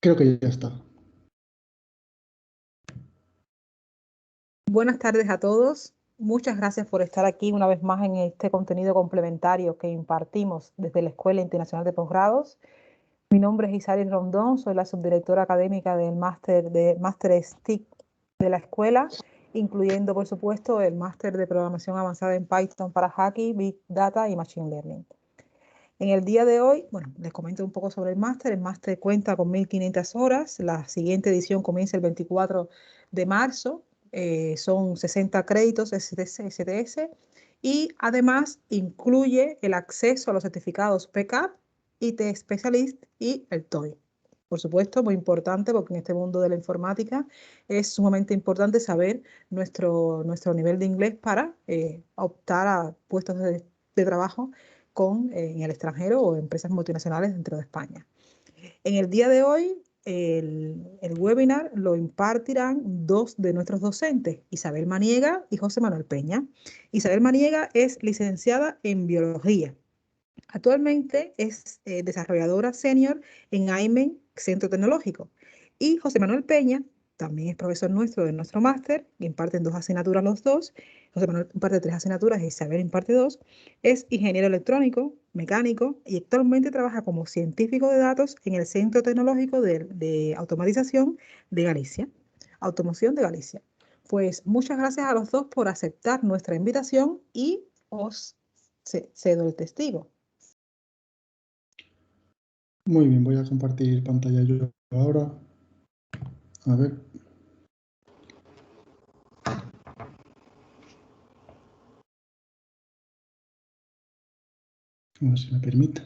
Creo que ya está. Buenas tardes a todos. Muchas gracias por estar aquí una vez más en este contenido complementario que impartimos desde la Escuela Internacional de Posgrados. Mi nombre es Isaris Rondón, soy la subdirectora académica del máster STIC de la escuela, incluyendo, por supuesto, el máster de programación avanzada en Python para Hacking, Big Data y Machine Learning. En el día de hoy, bueno, les comento un poco sobre el máster. El máster cuenta con 1.500 horas. La siguiente edición comienza el 24 de marzo. Son 60 créditos STS y además incluye el acceso a los certificados PCAP, IT Specialist y el TOEIC. Por supuesto, muy importante porque en este mundo de la informática es sumamente importante saber nuestro nivel de inglés para optar a puestos de trabajo en el extranjero o empresas multinacionales dentro de España. En el día de hoy, el webinar lo impartirán dos de nuestros docentes, Isabel Maniega y José Manuel Peña. Isabel Maniega es licenciada en Biología. Actualmente es desarrolladora senior en AIMEN Centro Tecnológico. Y José Manuel Peña también es profesor nuestro de nuestro máster, imparten 2 asignaturas los dos. José Manuel imparte 3 asignaturas y Isabel imparte 2. Es ingeniero electrónico, mecánico y actualmente trabaja como científico de datos en el Centro Tecnológico de Automatización de Galicia. Automoción de Galicia. Pues muchas gracias a los dos por aceptar nuestra invitación y os cedo el testigo. Muy bien, voy a compartir pantalla yo ahora. A ver. A ver si me permite.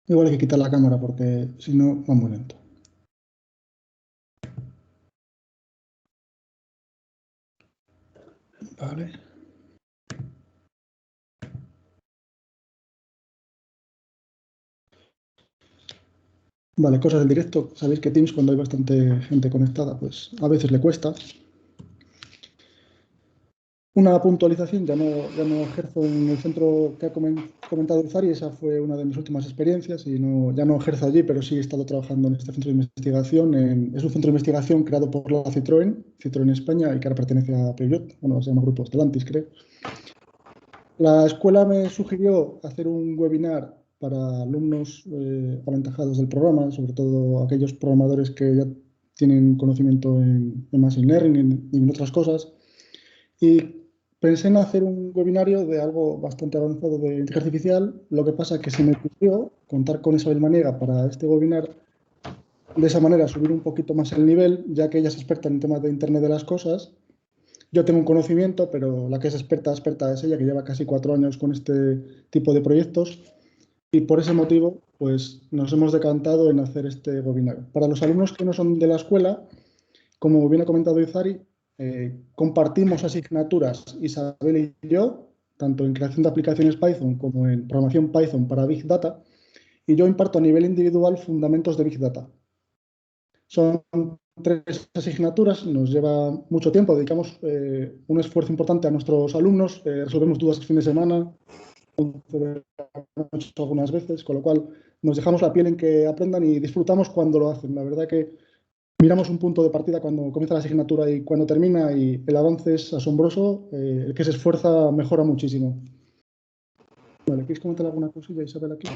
Igual hay que quitar la cámara porque si no va muy lento. Vale. Vale, cosas del directo. Sabéis que Teams, cuando hay bastante gente conectada, pues a veces le cuesta. Una puntualización, ya no ejerzo en el centro que ha comentado Zari, esa fue una de mis últimas experiencias y ya no ejerzo allí, pero sí he estado trabajando en este centro de investigación. Es un centro de investigación creado por la Citroën España, y que ahora pertenece a Peugeot, bueno, se llama Grupo Stellantis, creo. La escuela me sugirió hacer un webinar para alumnos aventajados del programa, sobre todo aquellos programadores que ya tienen conocimiento en Machine Learning y en otras cosas. Y pensé en hacer un webinario de algo bastante avanzado de inteligencia artificial. Lo que pasa es que se me ocurrió contar con Isabel Maniega para este webinar, de esa manera subir un poquito más el nivel, ya que ella es experta en temas de Internet de las cosas. Yo tengo un conocimiento, pero la que es experta es ella, que lleva casi 4 años con este tipo de proyectos. Y por ese motivo, pues nos hemos decantado en hacer este webinario. Para los alumnos que no son de la escuela, como bien ha comentado Izari, compartimos asignaturas Isabel y yo, tanto en creación de aplicaciones Python como en programación Python para Big Data, y yo imparto a nivel individual fundamentos de Big Data. Son 3 asignaturas, nos lleva mucho tiempo, dedicamos un esfuerzo importante a nuestros alumnos, resolvemos dudas el fin de semana, algunas veces, con lo cual nos dejamos la piel en que aprendan y disfrutamos cuando lo hacen. La verdad que miramos un punto de partida cuando comienza la asignatura y cuando termina, y el avance es asombroso. El que se esfuerza mejora muchísimo. Vale, ¿queréis comentar alguna cosilla, Isabel, aquí?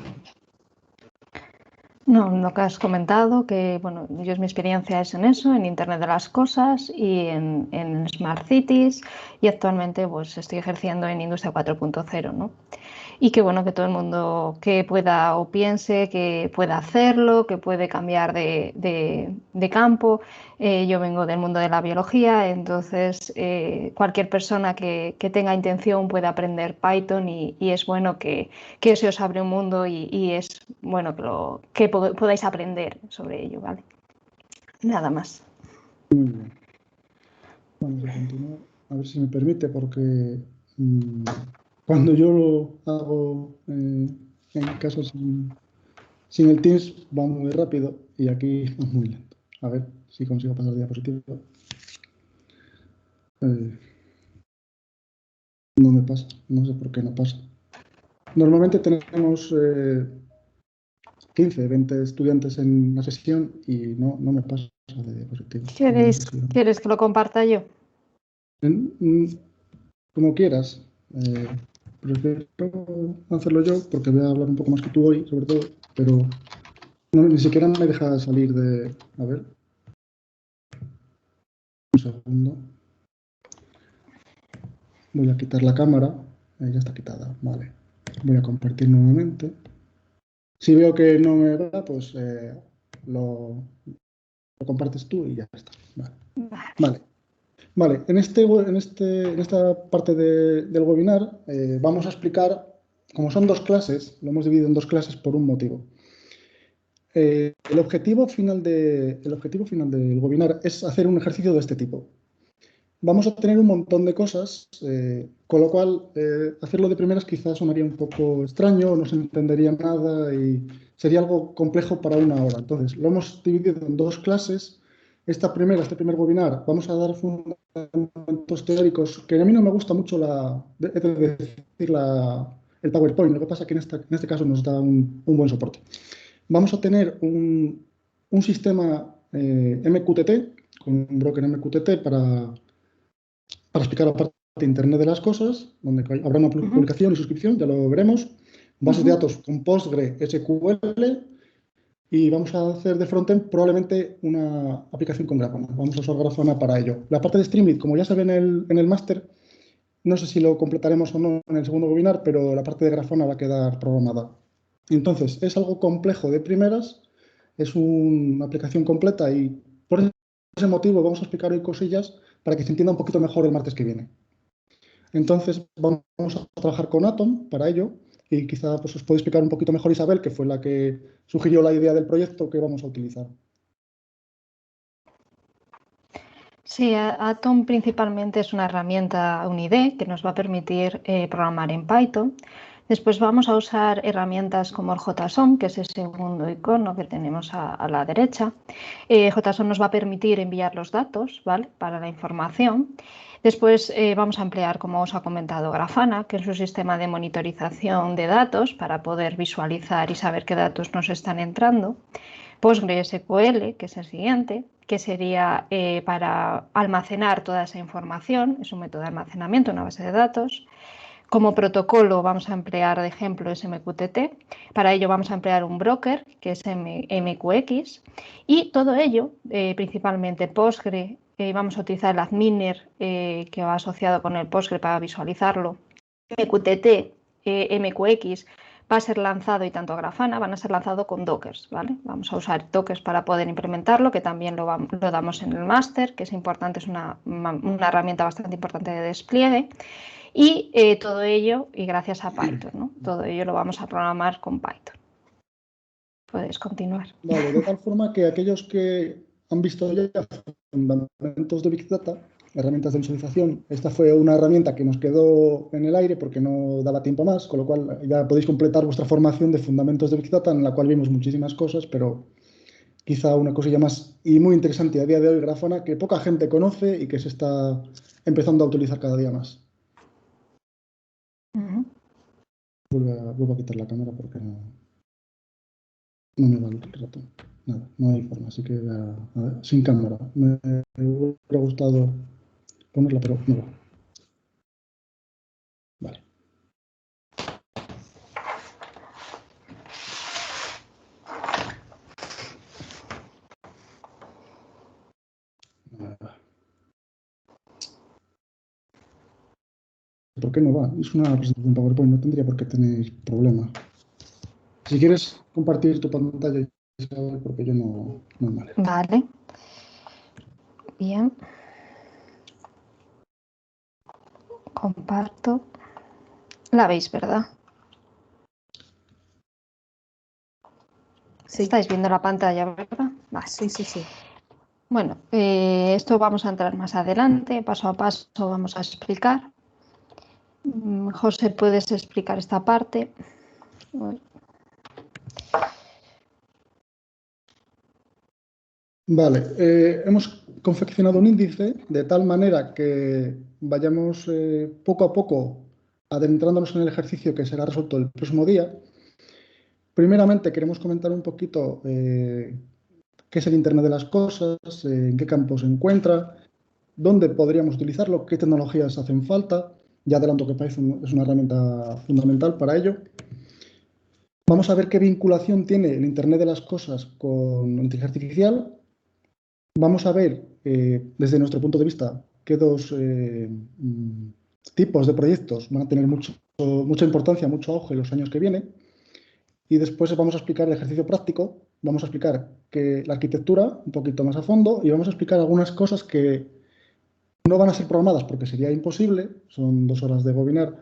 No, lo que has comentado, que bueno, yo mi experiencia es en eso, en Internet de las Cosas y en Smart Cities, y actualmente pues estoy ejerciendo en Industria 4.0, ¿no? Y que bueno, que todo el mundo que pueda o piense que pueda hacerlo, que puede cambiar de campo. Yo vengo del mundo de la biología, entonces cualquier persona que tenga intención puede aprender Python y es bueno que se os abre un mundo y es bueno que podáis aprender sobre ello, ¿vale? Nada más. Muy bien. Vamos a continuar. A ver si me permite, porque cuando yo lo hago en caso sin el Teams va muy rápido y aquí va muy lento. A ver si consigo pasar diapositiva. No me pasa, no sé por qué no pasa. Normalmente tenemos 15, 20 estudiantes en la sesión y no me pasa de diapositivas. ¿Quieres que lo comparta yo? Como quieras. Prefiero hacerlo yo porque voy a hablar un poco más que tú hoy, sobre todo, pero ni siquiera me deja salir de... A ver. Un segundo. Voy a quitar la cámara. Ya está quitada, vale. Voy a compartir nuevamente. Si veo que no me da, pues lo compartes tú y ya está. Vale. En esta parte del webinar vamos a explicar, como son dos clases, lo hemos dividido en dos clases por un motivo. El objetivo final del webinar es hacer un ejercicio de este tipo. Vamos a tener un montón de cosas, con lo cual hacerlo de primeras quizás sonaría un poco extraño, no se entendería nada y sería algo complejo para una hora. Entonces, lo hemos dividido en dos clases. Este primer webinar, vamos a dar fundamentos teóricos, que a mí no me gusta mucho el PowerPoint, lo que pasa es que en este caso nos da un buen soporte. Vamos a tener un sistema MQTT, con un broker MQTT para explicar la parte de Internet de las cosas, donde habrá una publicación y suscripción, ya lo veremos. Bases de datos con Postgre, SQL, y vamos a hacer de frontend probablemente una aplicación con Grafana. Vamos a usar Grafana para ello. La parte de Streamlit, como ya se ve en el máster, no sé si lo completaremos o no en el segundo webinar, pero la parte de Grafana va a quedar programada. Entonces, es algo complejo de primeras, es una aplicación completa y por ese motivo vamos a explicar hoy cosillas para que se entienda un poquito mejor el martes que viene. Entonces, vamos a trabajar con Atom para ello y quizá pues, os puede explicar un poquito mejor Isabel, que fue la que sugirió la idea del proyecto que vamos a utilizar. Sí, Atom principalmente es una herramienta, un IDE, que nos va a permitir programar en Python. Después vamos a usar herramientas como el JSON, que es el segundo icono que tenemos a la derecha. JSON nos va a permitir enviar los datos, ¿vale?, para la información. Después vamos a emplear, como os ha comentado, Grafana, que es un sistema de monitorización de datos para poder visualizar y saber qué datos nos están entrando. PostgreSQL, que es el siguiente, que sería para almacenar toda esa información, es un método de almacenamiento, una base de datos. Como protocolo vamos a emplear de ejemplo SMQTT, para ello vamos a emplear un broker que es MQX y todo ello, principalmente Postgre, vamos a utilizar el adminer que va asociado con el Postgre para visualizarlo. MQTT, MQX va a ser lanzado y tanto Grafana van a ser lanzados con Dockers, ¿vale? Vamos a usar Dockers para poder implementarlo, que también lo damos en el máster, que es importante, es una herramienta bastante importante de despliegue. Y todo ello, y gracias a Python, ¿no? Todo ello lo vamos a programar con Python. Puedes continuar. Vale, de tal forma que aquellos que han visto ya fundamentos de Big Data, herramientas de visualización, esta fue una herramienta que nos quedó en el aire porque no daba tiempo más, con lo cual ya podéis completar vuestra formación de fundamentos de Big Data, en la cual vimos muchísimas cosas, pero quizá una cosilla más y muy interesante a día de hoy, Grafana, que poca gente conoce y que se está empezando a utilizar cada día más. Vuelvo a quitar la cámara porque no me va el ratón. Nada, no hay forma, así que a ver, sin cámara. Me hubiera gustado ponerla, pero no va. Vale. ¿Por qué no va? Es una presentación PowerPoint, no tendría por qué tener problema. Si quieres compartir tu pantalla, porque yo no me manera. Vale. Bien. Comparto. La veis, ¿verdad? Sí. Estáis viendo la pantalla, ¿verdad? Vale. Sí. Bueno, esto vamos a entrar más adelante, paso a paso vamos a explicar. José, ¿puedes explicar esta parte? Vale, hemos confeccionado un índice de tal manera que vayamos poco a poco adentrándonos en el ejercicio que será resuelto el próximo día. Primeramente, queremos comentar un poquito qué es el Internet de las cosas, en qué campo se encuentra, dónde podríamos utilizarlo, qué tecnologías hacen falta. Ya adelanto que Python es una herramienta fundamental para ello. Vamos a ver qué vinculación tiene el Internet de las cosas con la inteligencia artificial. Vamos a ver, desde nuestro punto de vista, qué dos tipos de proyectos van a tener mucha importancia, mucho auge en los años que vienen. Y después vamos a explicar el ejercicio práctico, vamos a explicar la arquitectura un poquito más a fondo y vamos a explicar algunas cosas que no van a ser programadas porque sería imposible, son 2 horas de webinar,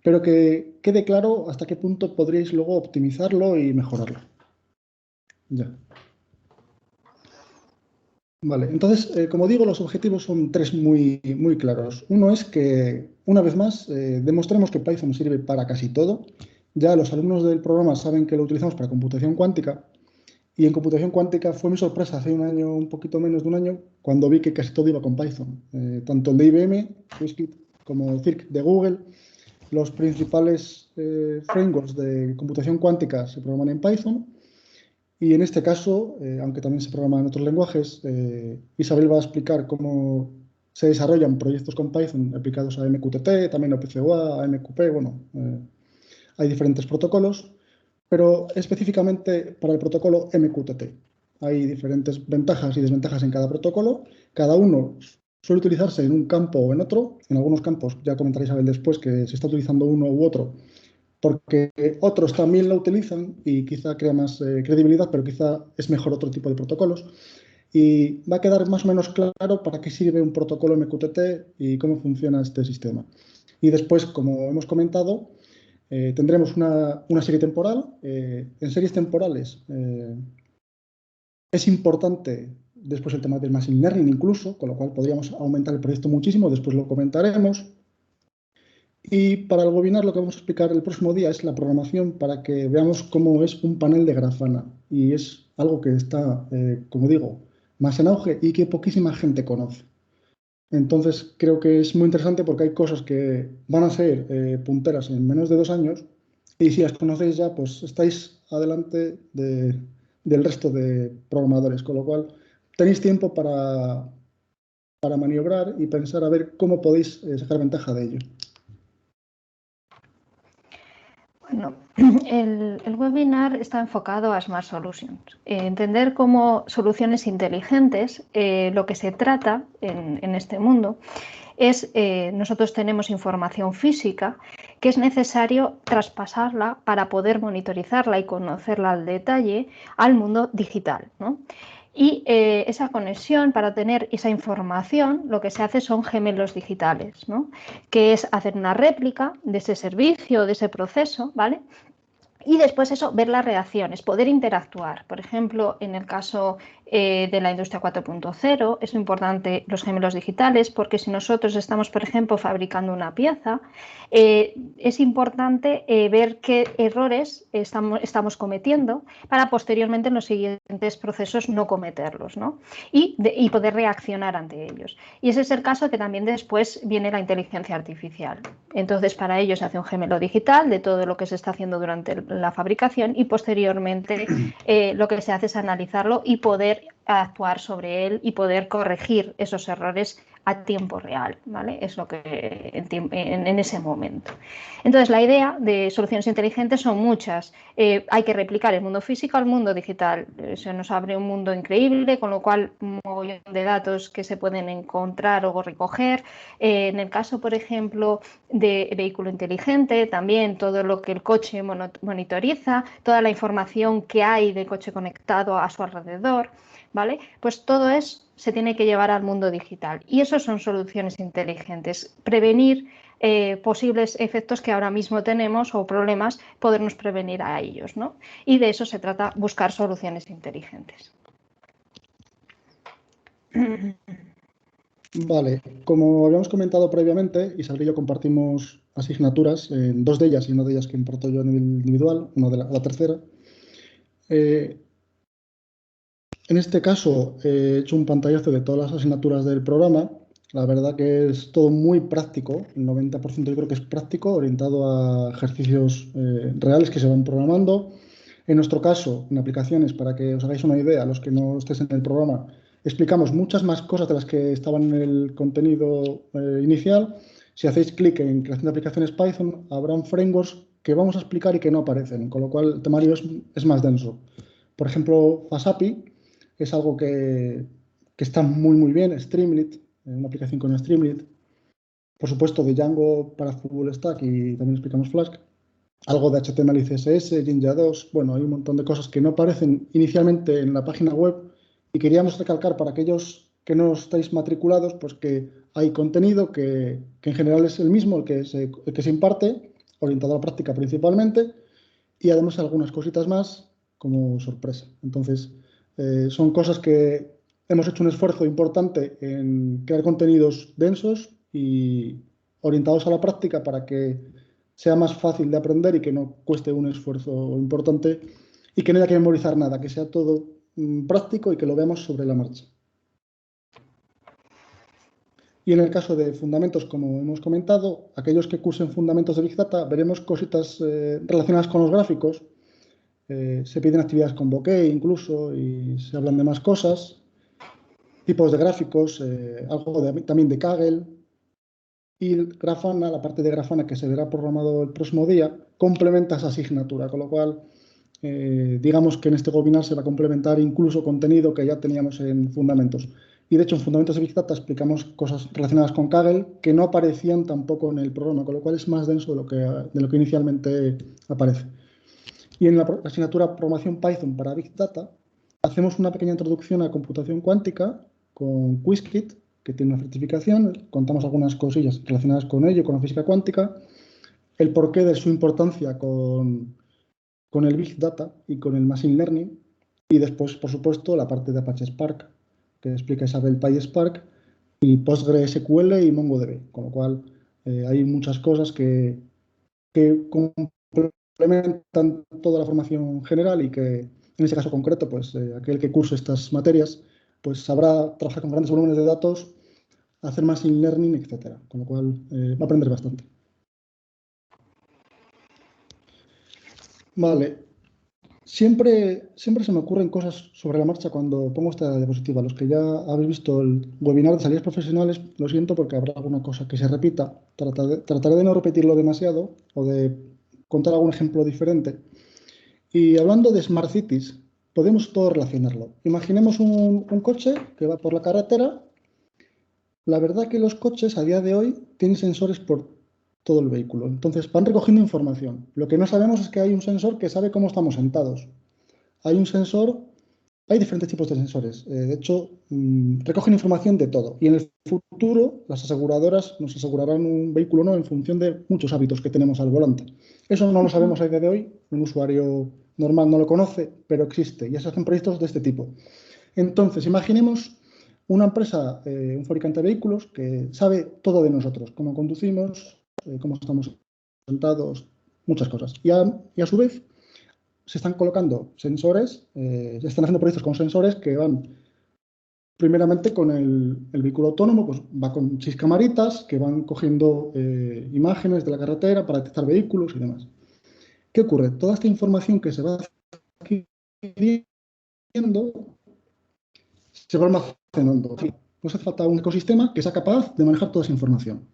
pero que quede claro hasta qué punto podríais luego optimizarlo y mejorarlo. Ya. Vale, entonces, como digo, los objetivos son 3 muy claros. Uno es que, una vez más, demostremos que Python sirve para casi todo. Ya los alumnos del programa saben que lo utilizamos para computación cuántica. Y en computación cuántica fue mi sorpresa hace un año, un poquito menos de un año, cuando vi que casi todo iba con Python. Tanto el de IBM, Qiskit, como Circ de Google, los principales frameworks de computación cuántica se programan en Python. Y en este caso, aunque también se programan en otros lenguajes, Isabel va a explicar cómo se desarrollan proyectos con Python aplicados a MQTT, también a PCOA, a MQP, bueno, hay diferentes protocolos, pero específicamente para el protocolo MQTT. Hay diferentes ventajas y desventajas en cada protocolo. Cada uno suele utilizarse en un campo o en otro. En algunos campos, ya comentaré Isabel después, que se está utilizando uno u otro, porque otros también lo utilizan y quizá crea más credibilidad, pero quizá es mejor otro tipo de protocolos. Y va a quedar más o menos claro para qué sirve un protocolo MQTT y cómo funciona este sistema. Y después, como hemos comentado, tendremos una serie temporal. En series temporales es importante después el tema del machine learning incluso, con lo cual podríamos aumentar el proyecto muchísimo, después lo comentaremos. Y para el webinar lo que vamos a explicar el próximo día es la programación para que veamos cómo es un panel de Grafana. Y es algo que está, como digo, más en auge y que poquísima gente conoce. Entonces creo que es muy interesante porque hay cosas que van a ser punteras en menos de 2 años y si las conocéis ya, pues estáis adelante del resto de programadores, con lo cual tenéis tiempo para maniobrar y pensar a ver cómo podéis sacar ventaja de ello. Bueno, el webinar está enfocado a Smart Solutions. Entender cómo soluciones inteligentes, lo que se trata en este mundo es, nosotros tenemos información física que es necesario traspasarla para poder monitorizarla y conocerla al detalle al mundo digital, ¿no? Y esa conexión, para tener esa información, lo que se hace son gemelos digitales, ¿no? Que es hacer una réplica de ese servicio, de ese proceso, ¿vale? Y después eso, ver las reacciones, poder interactuar. Por ejemplo, en el caso de la industria 4.0 es importante los gemelos digitales porque si nosotros estamos, por ejemplo, fabricando una pieza, es importante ver qué errores estamos cometiendo para posteriormente en los siguientes procesos no cometerlos, ¿no? Y poder reaccionar ante ellos. Y ese es el caso que también después viene la inteligencia artificial. Entonces, para ello se hace un gemelo digital de todo lo que se está haciendo durante la fabricación y posteriormente lo que se hace es analizarlo y poder actuar sobre él y poder corregir esos errores a tiempo real, ¿vale? Es lo que en ese momento. Entonces, la idea de soluciones inteligentes son muchas. Hay que replicar el mundo físico al mundo digital. Se nos abre un mundo increíble, con lo cual un montón de datos que se pueden encontrar o recoger. En el caso, por ejemplo, de vehículo inteligente, también todo lo que el coche monitoriza, toda la información que hay de coche conectado a su alrededor, ¿vale? Pues todo eso se tiene que llevar al mundo digital y eso son soluciones inteligentes, prevenir posibles efectos que ahora mismo tenemos o problemas, podernos prevenir a ellos, ¿no? Y de eso se trata, buscar soluciones inteligentes. Vale, como habíamos comentado previamente, Isabel y yo compartimos asignaturas, en 2 de ellas y una de ellas que imparto yo a nivel individual, una de la tercera. En este caso he hecho un pantallazo de todas las asignaturas del programa. La verdad que es todo muy práctico, el 90% yo creo que es práctico, orientado a ejercicios reales que se van programando. En nuestro caso, en aplicaciones, para que os hagáis una idea, los que no estéis en el programa, explicamos muchas más cosas de las que estaban en el contenido inicial. Si hacéis clic en creación de aplicaciones Python, habrán frameworks que vamos a explicar y que no aparecen, con lo cual el temario es más denso. Por ejemplo, FastAPI es algo que está muy bien, Streamlit, una aplicación con Streamlit. Por supuesto, de Django para Full Stack y también explicamos Flask. Algo de HTML y CSS, Jinja 2, bueno, hay un montón de cosas que no aparecen inicialmente en la página web y queríamos recalcar para aquellos que no estáis matriculados, pues que hay contenido que en general es el mismo, el que se imparte, orientado a la práctica principalmente, y además algunas cositas más como sorpresa. Entonces, son cosas que hemos hecho un esfuerzo importante en crear contenidos densos y orientados a la práctica para que sea más fácil de aprender y que no cueste un esfuerzo importante y que no haya que memorizar nada, que sea todo práctico y que lo veamos sobre la marcha. Y en el caso de fundamentos, como hemos comentado, aquellos que cursen fundamentos de Big Data, veremos cositas relacionadas con los gráficos. Se piden actividades con Bokeh incluso y se hablan de más cosas. Tipos de gráficos, algo también de Kaggle. Y Grafana, la parte de Grafana que se verá programado el próximo día, complementa esa asignatura, con lo cual digamos que en este webinar se va a complementar incluso contenido que ya teníamos en Fundamentos. Y de hecho en Fundamentos de Big Data explicamos cosas relacionadas con Kaggle que no aparecían tampoco en el programa, con lo cual es más denso de lo que inicialmente aparece. Y en la asignatura Programación Python para Big Data hacemos una pequeña introducción a computación cuántica con Qiskit, que tiene una certificación, contamos algunas cosillas relacionadas con ello, con la física cuántica, el porqué de su importancia con el Big Data y con el Machine Learning, y después, por supuesto, la parte de Apache Spark, que explica Isabel PySpark, y PostgreSQL y MongoDB, con lo cual hay muchas cosas que complementan toda la formación general y que, en este caso concreto, pues aquel que curse estas materias, pues sabrá trabajar con grandes volúmenes de datos, hacer machine learning, etcétera. Con lo cual va a aprender bastante. Vale. Siempre se me ocurren cosas sobre la marcha cuando pongo esta diapositiva. Los que ya habéis visto el webinar de salidas profesionales, lo siento porque habrá alguna cosa que se repita. Trataré de no repetirlo demasiado o de contar algún ejemplo diferente. Y hablando de Smart Cities, podemos todo relacionarlo. Imaginemos un coche que va por la carretera. La verdad que los coches a día de hoy tienen sensores por todo el vehículo. Entonces van recogiendo información. Lo que no sabemos es que hay un sensor que sabe cómo estamos sentados. Hay diferentes tipos de sensores. De hecho, recogen información de todo. Y en el futuro, las aseguradoras nos asegurarán un vehículo o no en función de muchos hábitos que tenemos al volante. Eso no lo sabemos a día de hoy. Un usuario normal no lo conoce, pero existe. Ya se hacen proyectos de este tipo. Entonces, imaginemos una empresa, un fabricante de vehículos, que sabe todo de nosotros, cómo conducimos, cómo estamos sentados, muchas cosas. Y a su vez, se están colocando sensores, se están haciendo proyectos con sensores que van, primeramente con el vehículo autónomo, pues va con 6 camaritas que van cogiendo imágenes de la carretera para detectar vehículos y demás. ¿Qué ocurre? Toda esta información que se va adquiriendo se va almacenando. Pues hace falta un ecosistema que sea capaz de manejar toda esa información.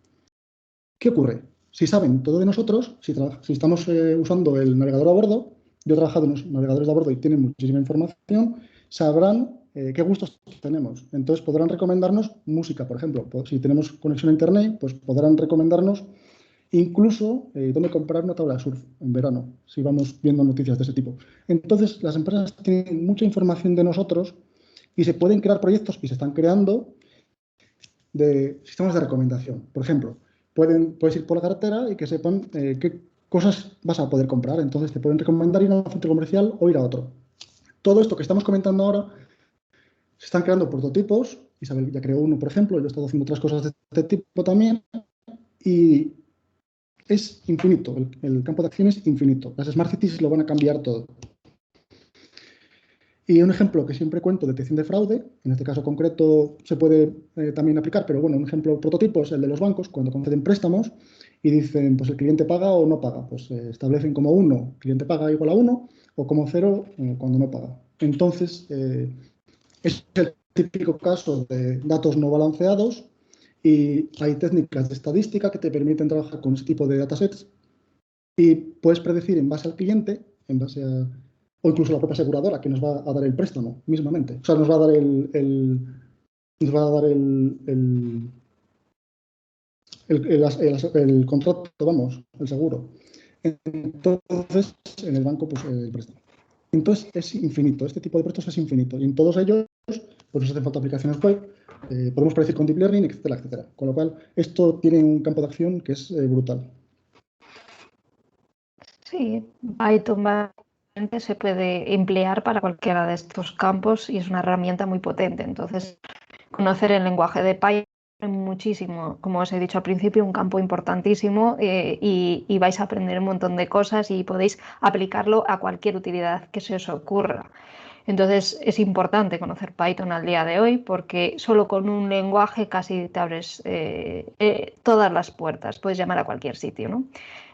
¿Qué ocurre? Si saben todo de nosotros, si estamos usando el navegador a bordo, yo he trabajado en los navegadores de a bordo y tienen muchísima información, sabrán qué gustos tenemos. Entonces podrán recomendarnos música, por ejemplo. Si tenemos conexión a internet, pues podrán recomendarnos incluso dónde comprar una tabla de surf en verano, si vamos viendo noticias de ese tipo. Entonces las empresas tienen mucha información de nosotros y se pueden crear proyectos, y se están creando, de sistemas de recomendación. Por ejemplo, puedes ir por la carretera y que sepan qué cosas vas a poder comprar. Entonces te pueden recomendar ir a un centro comercial o ir a otro. Todo esto que estamos comentando ahora, se están creando prototipos. Isabel ya creó uno, por ejemplo. Yo he estado haciendo otras cosas de este tipo también. Y es infinito. El campo de acción es infinito. Las Smart Cities lo van a cambiar todo. Y un ejemplo que siempre cuento, detección de fraude, en este caso concreto se puede también aplicar, pero bueno, un ejemplo prototipo es el de los bancos cuando conceden préstamos y dicen, pues el cliente paga o no paga. Pues establecen como 1, cliente paga igual a 1, o como 0 cuando no paga. Entonces, es el típico caso de datos no balanceados y hay técnicas de estadística que te permiten trabajar con ese tipo de datasets y puedes predecir en base al cliente, o incluso la propia aseguradora que nos va a dar el préstamo mismamente. O sea, nos va a dar el contrato, vamos, el seguro. Entonces, en el banco, pues el préstamo. Entonces, es infinito. Este tipo de proyectos es infinito. Y en todos ellos, pues nos hacen falta aplicaciones web, podemos predecir con Deep Learning, etcétera, etcétera. Con lo cual, esto tiene un campo de acción que es brutal. Sí, Python básicamente se puede emplear para cualquiera de estos campos y es una herramienta muy potente. Entonces, conocer el lenguaje de Python es muchísimo, como os he dicho al principio, un campo importantísimo y vais a aprender un montón de cosas y podéis aplicarlo a cualquier utilidad que se os ocurra. Entonces es importante conocer Python al día de hoy porque solo con un lenguaje casi te abres todas las puertas, puedes llamar a cualquier sitio, ¿no?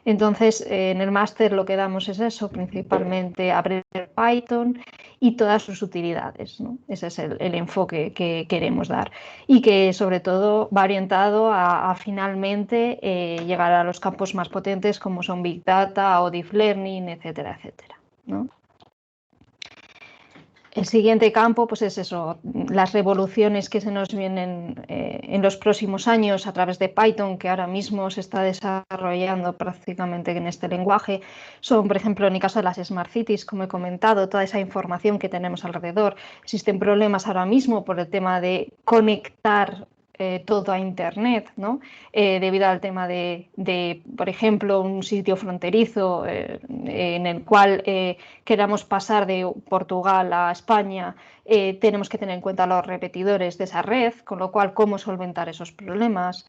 Entonces en el máster lo que damos es eso, principalmente aprender Python y todas sus utilidades, ¿no? Ese es el enfoque que queremos dar y que sobre todo va orientado a finalmente llegar a los campos más potentes como son Big Data o Deep Learning, etcétera, etcétera, ¿no? El siguiente campo, pues es eso, las revoluciones que se nos vienen en los próximos años a través de Python, que ahora mismo se está desarrollando prácticamente en este lenguaje, son, por ejemplo, en el caso de las Smart Cities, como he comentado, toda esa información que tenemos alrededor. Existen problemas ahora mismo por el tema de conectar todo a Internet, ¿no? Debido al tema de, por ejemplo, un sitio fronterizo en el cual queramos pasar de Portugal a España, tenemos que tener en cuenta los repetidores de esa red, con lo cual, cómo solventar esos problemas.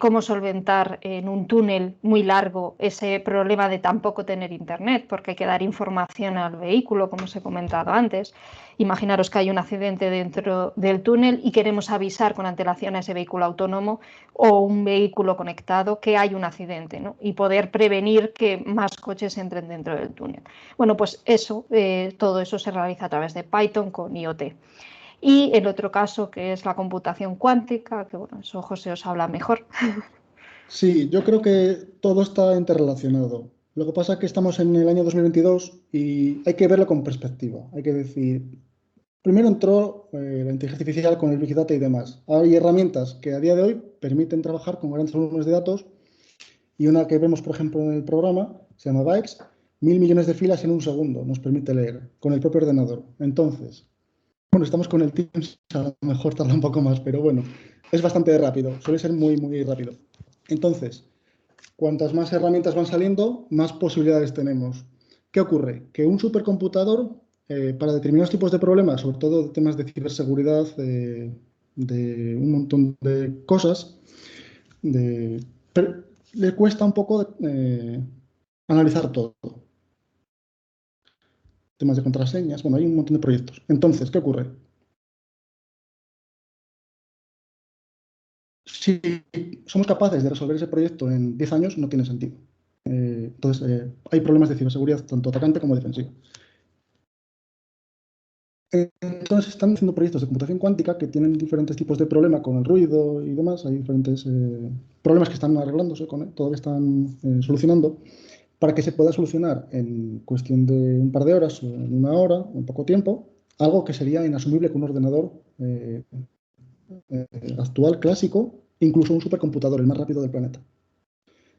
Cómo solventar en un túnel muy largo ese problema de tampoco tener internet, porque hay que dar información al vehículo, como os he comentado antes. Imaginaros que hay un accidente dentro del túnel y queremos avisar con antelación a ese vehículo autónomo o un vehículo conectado que hay un accidente, ¿no? Y poder prevenir que más coches entren dentro del túnel. Bueno, pues eso, todo eso se realiza a través de Python con IoT. Y el otro caso, que es la computación cuántica, que bueno, eso José os habla mejor. Sí, yo creo que todo está interrelacionado. Lo que pasa es que estamos en el año 2022 y hay que verlo con perspectiva. Hay que decir, primero entró la inteligencia artificial con el Big Data y demás. Hay herramientas que a día de hoy permiten trabajar con grandes volúmenes de datos y una que vemos, por ejemplo, en el programa, se llama Bytes, 1000 millones de filas en un segundo, nos permite leer con el propio ordenador. Entonces, bueno, estamos con el Teams, a lo mejor tarda un poco más, pero bueno, es bastante rápido, suele ser muy, muy rápido. Entonces, cuantas más herramientas van saliendo, más posibilidades tenemos. ¿Qué ocurre? Que un supercomputador, para determinados tipos de problemas, sobre todo temas de ciberseguridad, de un montón de cosas, le cuesta un poco analizar todo. Temas de contraseñas, bueno, hay un montón de proyectos. Entonces, ¿qué ocurre? Si somos capaces de resolver ese proyecto en 10 años, no tiene sentido. Entonces, hay problemas de ciberseguridad tanto atacante como defensivo. Entonces, están haciendo proyectos de computación cuántica que tienen diferentes tipos de problema con el ruido y demás. Hay diferentes problemas que están arreglándose, todavía están solucionando, para que se pueda solucionar en cuestión de un par de horas o en una hora, o en poco tiempo, algo que sería inasumible con un ordenador actual, clásico, incluso un supercomputador, el más rápido del planeta.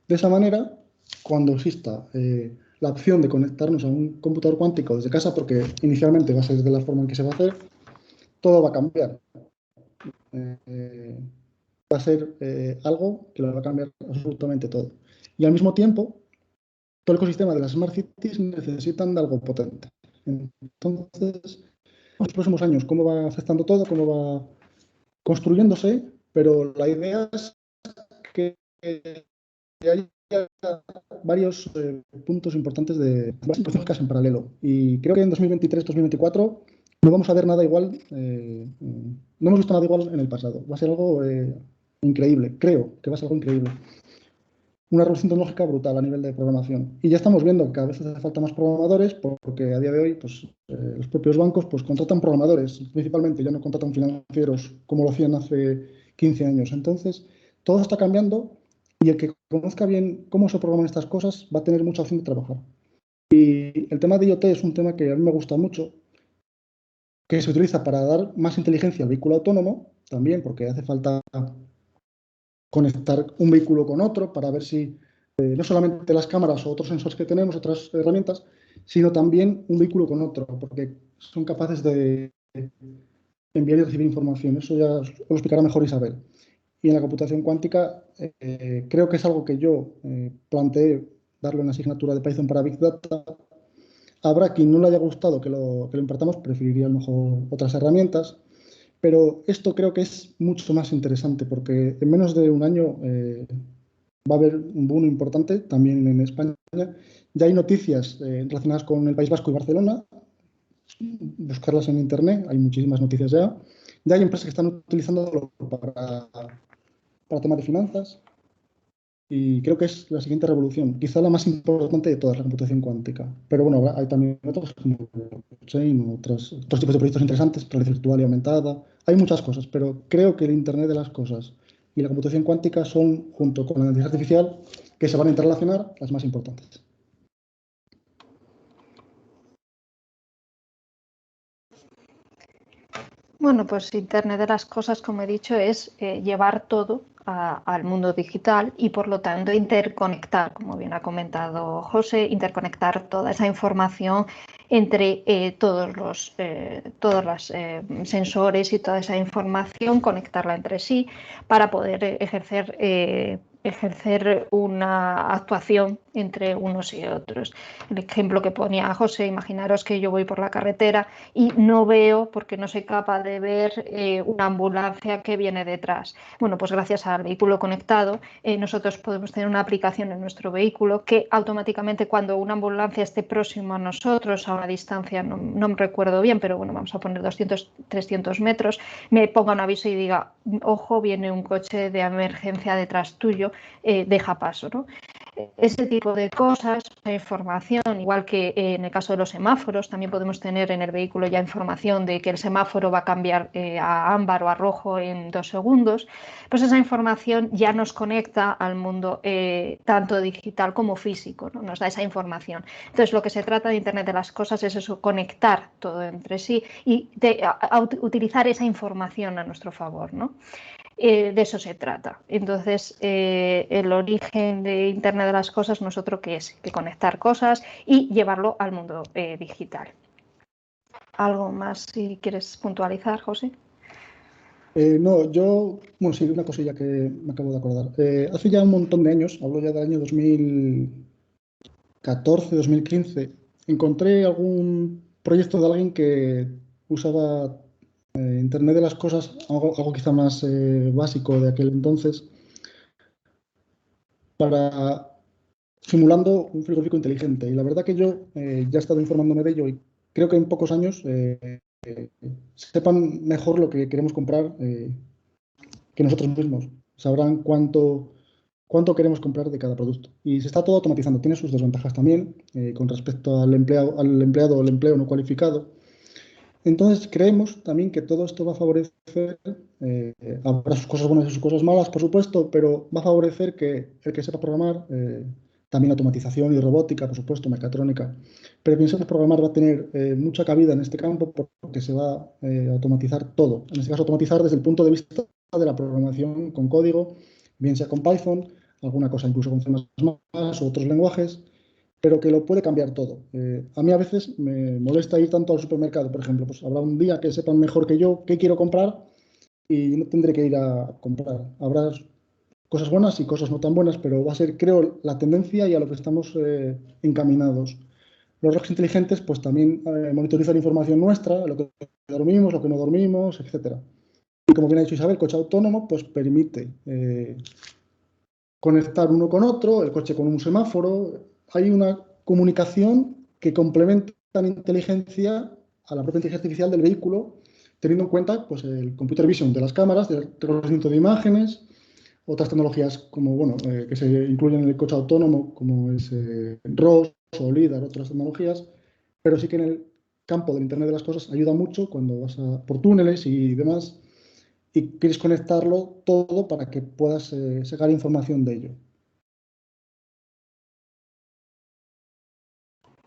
De esa manera, cuando exista la opción de conectarnos a un computador cuántico desde casa, porque inicialmente va a ser de la forma en que se va a hacer, todo va a cambiar. Va a ser algo que lo va a cambiar absolutamente todo. Y al mismo tiempo, todo el ecosistema de las Smart Cities necesitan de algo potente. Entonces, en los próximos años, cómo va afectando todo, cómo va construyéndose, pero la idea es que hay varios puntos importantes de situaciones en paralelo. Y creo que en 2023-2024 no vamos a ver nada igual, no hemos visto nada igual en el pasado. Va a ser algo increíble, creo que va a ser algo increíble. una revolución tecnológica brutal a nivel de programación. Y ya estamos viendo que cada vez hace falta más programadores porque a día de hoy pues, los propios bancos pues, contratan programadores, principalmente, ya no contratan financieros como lo hacían hace 15 años. Entonces, todo está cambiando y el que conozca bien cómo se programan estas cosas va a tener mucha opción de trabajar. Y el tema de IoT es un tema que a mí me gusta mucho, que se utiliza para dar más inteligencia al vehículo autónomo, también porque hace falta conectar un vehículo con otro para ver si no solamente las cámaras o otros sensores que tenemos, otras herramientas, sino también un vehículo con otro, porque son capaces de enviar y recibir información. Eso ya os lo explicará mejor Isabel. Y en la computación cuántica creo que es algo que yo planteé darle una asignatura de Python para Big Data. Habrá quien no le haya gustado que lo impartamos, preferiría a lo mejor otras herramientas, pero esto creo que es mucho más interesante porque en menos de un año va a haber un boom importante también en España. Ya hay noticias relacionadas con el País Vasco y Barcelona, buscarlas en internet, hay muchísimas noticias ya. Ya hay empresas que están utilizándolo para temas de finanzas y creo que es la siguiente revolución, quizá la más importante de todas, la computación cuántica. Pero bueno, hay también otras como blockchain o otros tipos de proyectos interesantes, realidad virtual y aumentada. Hay muchas cosas, pero creo que el Internet de las cosas y la computación cuántica son, junto con la inteligencia artificial, que se van a interrelacionar, las más importantes. Bueno, pues Internet de las cosas, como he dicho, es llevar todo al mundo digital y por lo tanto interconectar, como bien ha comentado José, interconectar toda esa información entre todos los sensores y toda esa información, conectarla entre sí para poder ejercer una actuación entre unos y otros. El ejemplo que ponía José, imaginaros que yo voy por la carretera y no veo, porque no soy capaz de ver una ambulancia que viene detrás. Bueno, pues gracias al vehículo conectado, nosotros podemos tener una aplicación en nuestro vehículo que automáticamente cuando una ambulancia esté próxima a nosotros, a una distancia, no me recuerdo bien, pero bueno, vamos a poner 200, 300 metros, me ponga un aviso y diga, ojo, viene un coche de emergencia detrás tuyo, deja paso, ¿no? Ese tipo de cosas, información, igual que en el caso de los semáforos, también podemos tener en el vehículo ya información de que el semáforo va a cambiar a ámbar o a rojo en 2 segundos, pues esa información ya nos conecta al mundo tanto digital como físico, ¿no? Nos da esa información. Entonces, lo que se trata de Internet de las cosas es eso, conectar todo entre sí y utilizar esa información a nuestro favor, ¿no? De eso se trata. Entonces, el origen de Internet de las cosas no es otro que conectar cosas y llevarlo al mundo digital. ¿Algo más si quieres puntualizar, José? No, bueno, sí, una cosilla que me acabo de acordar. Hace ya un montón de años, hablo ya del año 2014, 2015, encontré algún proyecto de alguien que usaba Internet de las cosas, algo quizá más básico de aquel entonces, para simulando un frigorífico inteligente. Y la verdad que yo ya he estado informándome de ello y creo que en pocos años sepan mejor lo que queremos comprar que nosotros mismos. Sabrán cuánto queremos comprar de cada producto. Y se está todo automatizando. Tiene sus desventajas también con respecto al empleado o el empleo no cualificado. Entonces, creemos también que todo esto va a favorecer, habrá sus cosas buenas y sus cosas malas, por supuesto, pero va a favorecer que el que sepa programar, también automatización y robótica, por supuesto, mecatrónica, pero quien sepa programar va a tener mucha cabida en este campo porque se va a automatizar todo. En este caso, automatizar desde el punto de vista de la programación con código, bien sea con Python, alguna cosa incluso con C++ o otros lenguajes, pero que lo puede cambiar todo. A mí a veces me molesta ir tanto al supermercado, por ejemplo, pues habrá un día que sepan mejor que yo qué quiero comprar y no tendré que ir a comprar. Habrá cosas buenas y cosas no tan buenas, pero va a ser, creo, la tendencia y a lo que estamos encaminados. Los relojes inteligentes, pues también monitorizan información nuestra, lo que dormimos, lo que no dormimos, etcétera. Y como bien ha dicho Isabel, el coche autónomo pues permite conectar uno con otro, el coche con un semáforo. Hay una comunicación que complementa la inteligencia a la propia inteligencia artificial del vehículo, teniendo en cuenta pues, el computer vision de las cámaras, del reconocimiento de imágenes, otras tecnologías como, bueno, que se incluyen en el coche autónomo, como es ROS o LIDAR, otras tecnologías, pero sí que en el campo del Internet de las cosas ayuda mucho cuando vas por túneles y demás y quieres conectarlo todo para que puedas sacar información de ello.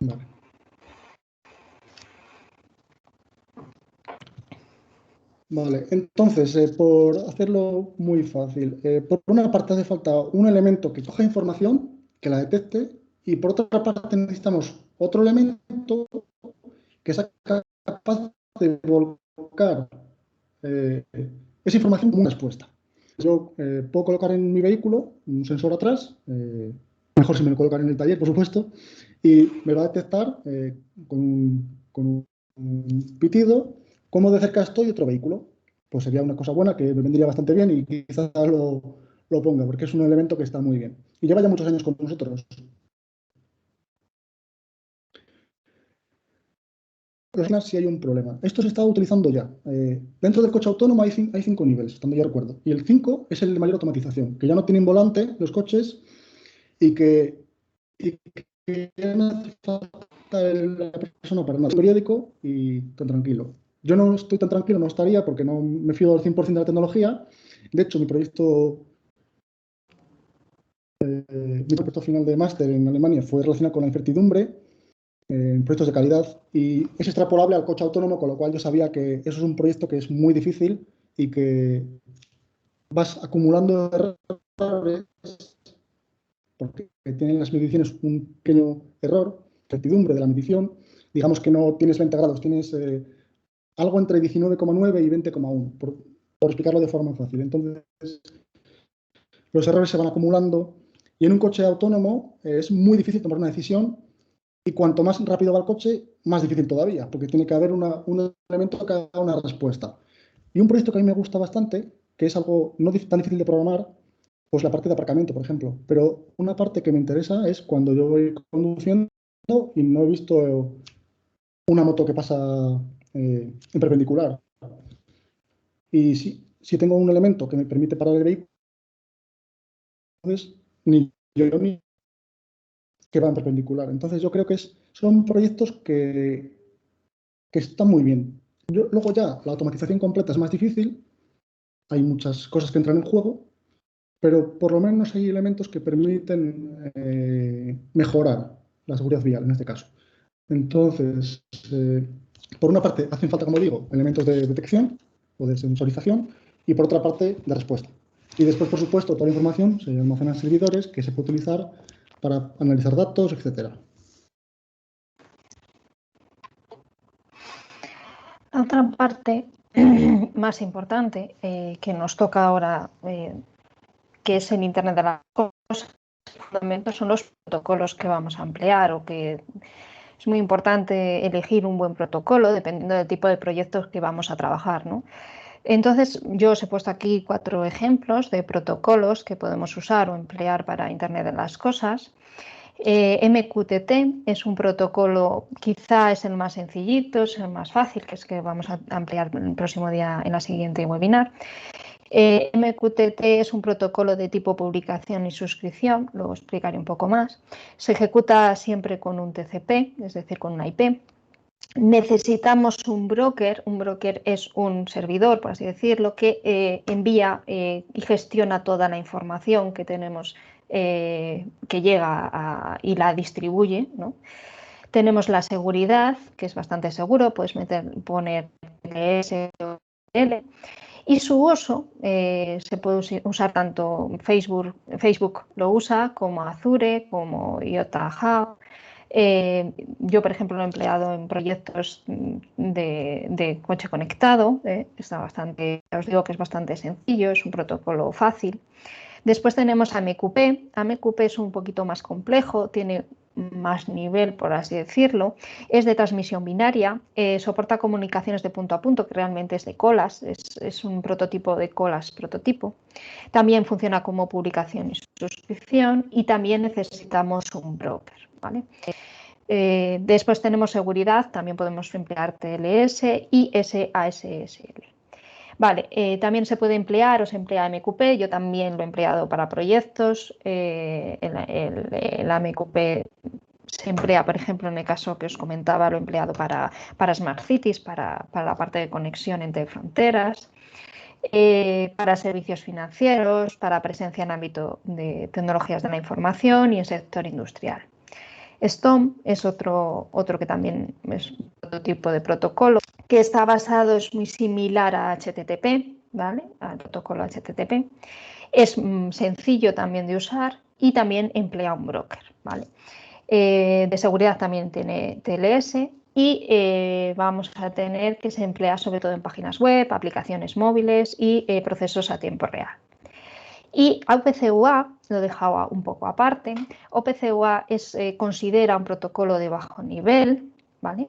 Vale. Vale, entonces, por hacerlo muy fácil, por una parte hace falta un elemento que coja información, que la detecte, y por otra parte necesitamos otro elemento que sea capaz de volcar esa información como una respuesta. Yo puedo colocar en mi vehículo un sensor atrás, mejor si me lo colocan en el taller, por supuesto, y me va a detectar con un pitido cómo de cerca estoy de otro vehículo. Pues sería una cosa buena que me vendría bastante bien y quizás lo ponga, porque es un elemento que está muy bien. Y lleva ya muchos años con nosotros. Si hay un problema. Esto se está utilizando ya. Dentro del coche autónomo hay 5 niveles, estando yo recuerdo. Y el 5 es el de mayor automatización, que ya no tienen volante los coches y que no hace falta la persona para nada. Periódico y tan tranquilo. Yo no estoy tan tranquilo, no estaría porque no me fío al 100% de la tecnología. De hecho, mi proyecto final de máster en Alemania fue relacionado con la incertidumbre en proyectos de calidad y es extrapolable al coche autónomo, con lo cual yo sabía que eso es un proyecto que es muy difícil y que vas acumulando errores porque tienen las mediciones un pequeño error, certidumbre de la medición, digamos que no tienes 20 grados, tienes algo entre 19,9 y 20,1, por explicarlo de forma fácil. Entonces, los errores se van acumulando y en un coche autónomo es muy difícil tomar una decisión y cuanto más rápido va el coche, más difícil todavía, porque tiene que haber un elemento que haga una respuesta. Y un proyecto que a mí me gusta bastante, que es algo no tan difícil de programar, pues la parte de aparcamiento, por ejemplo. Pero una parte que me interesa es cuando yo voy conduciendo y no he visto una moto que pasa en perpendicular. Y si tengo un elemento que me permite parar el vehículo, entonces ni yo ni que va en perpendicular. Entonces yo creo que son proyectos que están muy bien. Luego ya la automatización completa es más difícil, hay muchas cosas que entran en juego, pero por lo menos hay elementos que permiten mejorar la seguridad vial en este caso. Entonces, por una parte hacen falta, como digo, elementos de detección o de sensorización y por otra parte de respuesta. Y después, por supuesto, toda la información se almacena en servidores que se puede utilizar para analizar datos, etcétera. La otra parte más importante que nos toca ahora, que es el Internet de las cosas, fundamentos son los protocolos que vamos a emplear o que es muy importante elegir un buen protocolo dependiendo del tipo de proyectos que vamos a trabajar, ¿no? Entonces, yo os he puesto aquí 4 ejemplos de protocolos que podemos usar o emplear para Internet de las cosas. MQTT es un protocolo, quizá es el más sencillito, es el más fácil, que es que vamos a ampliar el próximo día en la siguiente webinar. MQTT es un protocolo de tipo publicación y suscripción, luego explicaré un poco más. Se ejecuta siempre con un TCP, es decir, con una IP. Necesitamos un broker es un servidor, por así decirlo, que envía y gestiona toda la información que tenemos, que llega y la distribuye, ¿no? Tenemos la seguridad, que es bastante seguro, puedes poner LS o L. Y su uso se puede usar tanto Facebook lo usa, como Azure, como IOTA Hub. Yo, por ejemplo, lo he empleado en proyectos de coche conectado. Está bastante, os digo que es bastante sencillo, es un protocolo fácil. Después tenemos AMQP. AMQP es un poquito más complejo, tiene más nivel, por así decirlo. Es de transmisión binaria, soporta comunicaciones de punto a punto, que realmente es de colas, es un prototipo de colas prototipo. También funciona como publicación y suscripción y también necesitamos un broker, ¿vale? Después tenemos seguridad, también podemos emplear TLS y SASL. Vale, también se puede emplear o se emplea MQP, yo también lo he empleado para proyectos, el MQP se emplea, por ejemplo, en el caso que os comentaba, lo he empleado para Smart Cities, para la parte de conexión entre fronteras, para servicios financieros, para presencia en ámbito de tecnologías de la información y en sector industrial. STOM es otro que también es otro tipo de protocolo que está basado, es muy similar a HTTP, ¿vale? Al protocolo HTTP. Es sencillo también de usar y también emplea un broker, ¿vale? De seguridad también tiene TLS y vamos a tener que se emplea sobre todo en páginas web, aplicaciones móviles y procesos a tiempo real. Y OPC-UA lo he dejado un poco aparte. OPC-UA considera un protocolo de bajo nivel, ¿vale?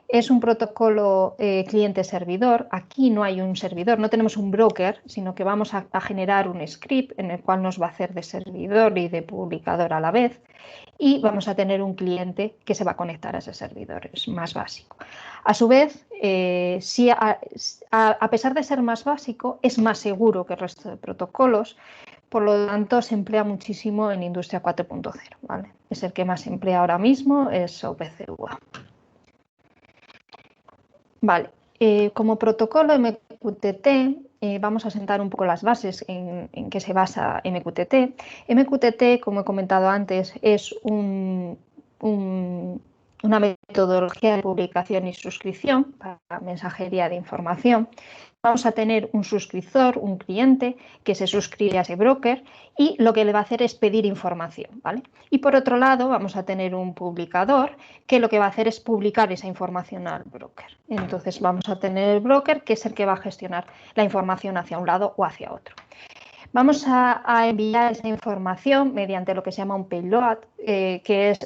Es un protocolo cliente-servidor. Aquí no hay un servidor, no tenemos un broker, sino que vamos a generar un script en el cual nos va a hacer de servidor y de publicador a la vez. Y vamos a tener un cliente que se va a conectar a ese servidor, es más básico. A su vez, a pesar de ser más básico, es más seguro que el resto de protocolos, por lo tanto se emplea muchísimo en Industria 4.0, ¿vale? Es el que más se emplea ahora mismo, es OPC-UA. Vale, como protocolo MQTT, vamos a sentar un poco las bases en qué se basa MQTT. MQTT, como he comentado antes, es una metodología de publicación y suscripción para mensajería de información. Vamos a tener un suscriptor, un cliente, que se suscribe a ese broker y lo que le va a hacer es pedir información, ¿vale? Y por otro lado vamos a tener un publicador que lo que va a hacer es publicar esa información al broker. Entonces vamos a tener el broker que es el que va a gestionar la información hacia un lado o hacia otro. Vamos a enviar esa información mediante lo que se llama un payload, que es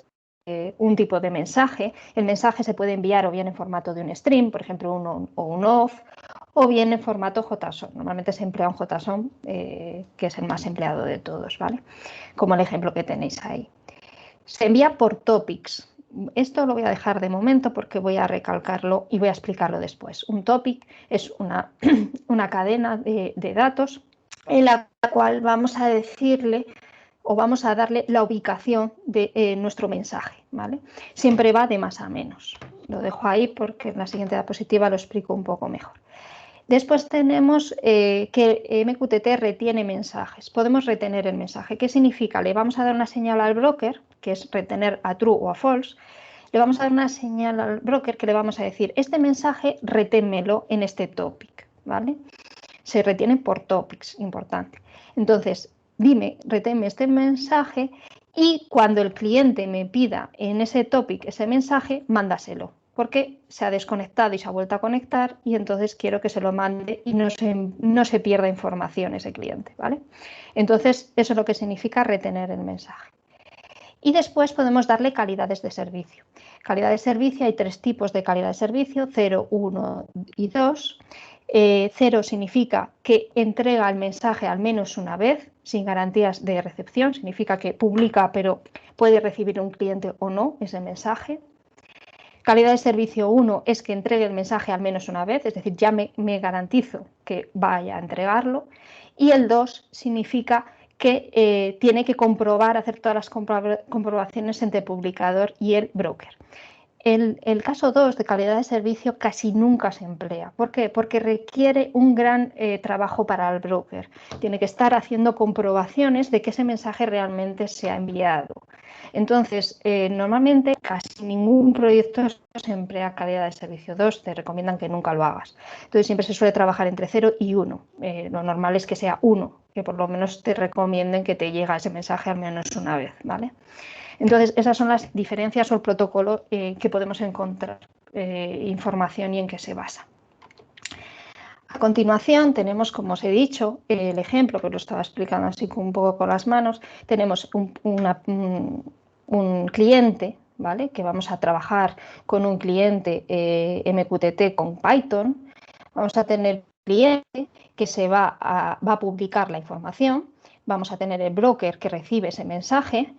un tipo de mensaje. El mensaje se puede enviar o bien en formato de un stream, por ejemplo un on o un off, o bien en formato JSON. Normalmente se emplea un JSON, que es el más empleado de todos, ¿vale? Como el ejemplo que tenéis ahí. Se envía por topics. Esto lo voy a dejar de momento porque voy a recalcarlo y voy a explicarlo después. Un topic es una cadena de datos en la cual vamos a decirle o vamos a darle la ubicación de nuestro mensaje, ¿vale? Siempre va de más a menos. Lo dejo ahí porque en la siguiente diapositiva lo explico un poco mejor. Después tenemos que MQTT retiene mensajes. Podemos retener el mensaje. ¿Qué significa? Le vamos a dar una señal al broker, que es retener a true o a false. Le vamos a dar una señal al broker que le vamos a decir, este mensaje reténmelo en este topic, ¿vale? Se retiene por topics, importante. Entonces, dime, reténme este mensaje y cuando el cliente me pida en ese topic ese mensaje, mándaselo, porque se ha desconectado y se ha vuelto a conectar y entonces quiero que se lo mande y no se pierda información ese cliente, ¿vale? Entonces, eso es lo que significa retener el mensaje. Y después podemos darle calidades de servicio. Calidad de servicio, hay 3 tipos de calidad de servicio, 0, 1 y 2. 0 significa que entrega el mensaje al menos una vez, sin garantías de recepción, significa que publica, pero puede recibir un cliente o no ese mensaje. Calidad de servicio 1 es que entregue el mensaje al menos una vez, es decir, ya me garantizo que vaya a entregarlo. Y el 2 significa que tiene que comprobar, hacer todas las comprobaciones entre el publicador y el broker. El caso 2 de calidad de servicio casi nunca se emplea. ¿Por qué? Porque requiere un gran trabajo para el broker. Tiene que estar haciendo comprobaciones de que ese mensaje realmente se ha enviado. Entonces, normalmente casi ningún proyecto se emplea calidad de servicio 2, te recomiendan que nunca lo hagas. Entonces, siempre se suele trabajar entre 0 y 1. Lo normal es que sea 1, que por lo menos te recomienden que te llegue ese mensaje al menos una vez, ¿vale? Entonces, esas son las diferencias o el protocolo que podemos encontrar información y en qué se basa. A continuación tenemos, como os he dicho, el ejemplo que lo estaba explicando así un poco con las manos. Tenemos un cliente, ¿vale? Que vamos a trabajar con un cliente MQTT con Python. Vamos a tener un cliente que va a publicar la información. Vamos a tener el broker que recibe ese mensaje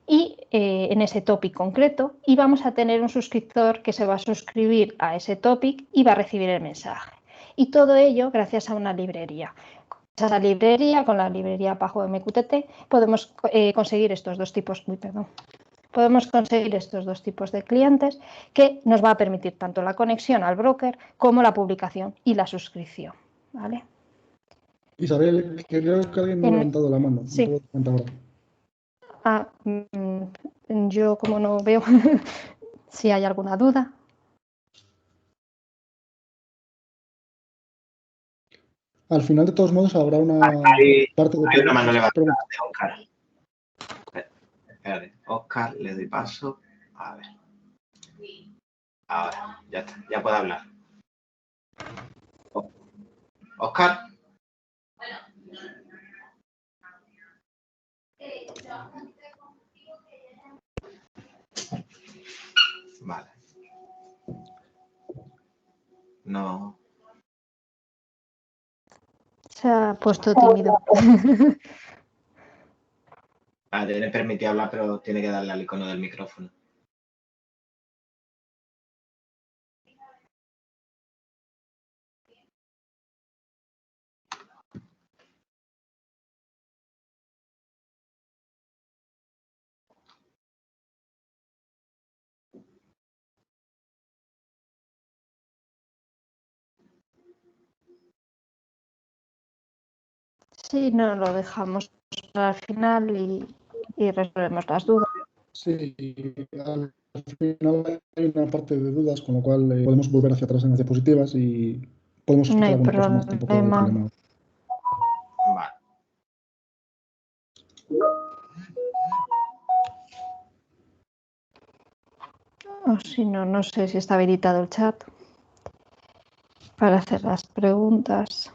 y en ese topic concreto, y vamos a tener un suscriptor que se va a suscribir a ese topic y va a recibir el mensaje. Y todo ello gracias a una librería. Con esa librería, con la librería Pajo MQTT, podemos conseguir estos dos tipos, podemos conseguir estos dos tipos de clientes que nos va a permitir tanto la conexión al broker como la publicación y la suscripción, ¿vale? Isabel, creo que alguien me ha levantado la mano. Sí. No puedo comentar ahora. Yo como no veo si hay alguna duda. Al final, de todos modos, habrá una parte de Hay una mano levantada preguntas. de Óscar. Espérate, Óscar, le doy paso. A ver. Ahora, ya está, ya puede hablar. Óscar. Vale. No. Se ha puesto tímido. Le permití hablar, pero tiene que darle al icono del micrófono. Sí, no lo dejamos al final y resolvemos las dudas. Sí, al final hay una parte de dudas, con lo cual podemos volver hacia atrás en las diapositivas y podemos No explicar hay alguna cosa más. Tampoco hay problema. problema. Vale. O si no, no sé si está habilitado el chat para hacer las preguntas.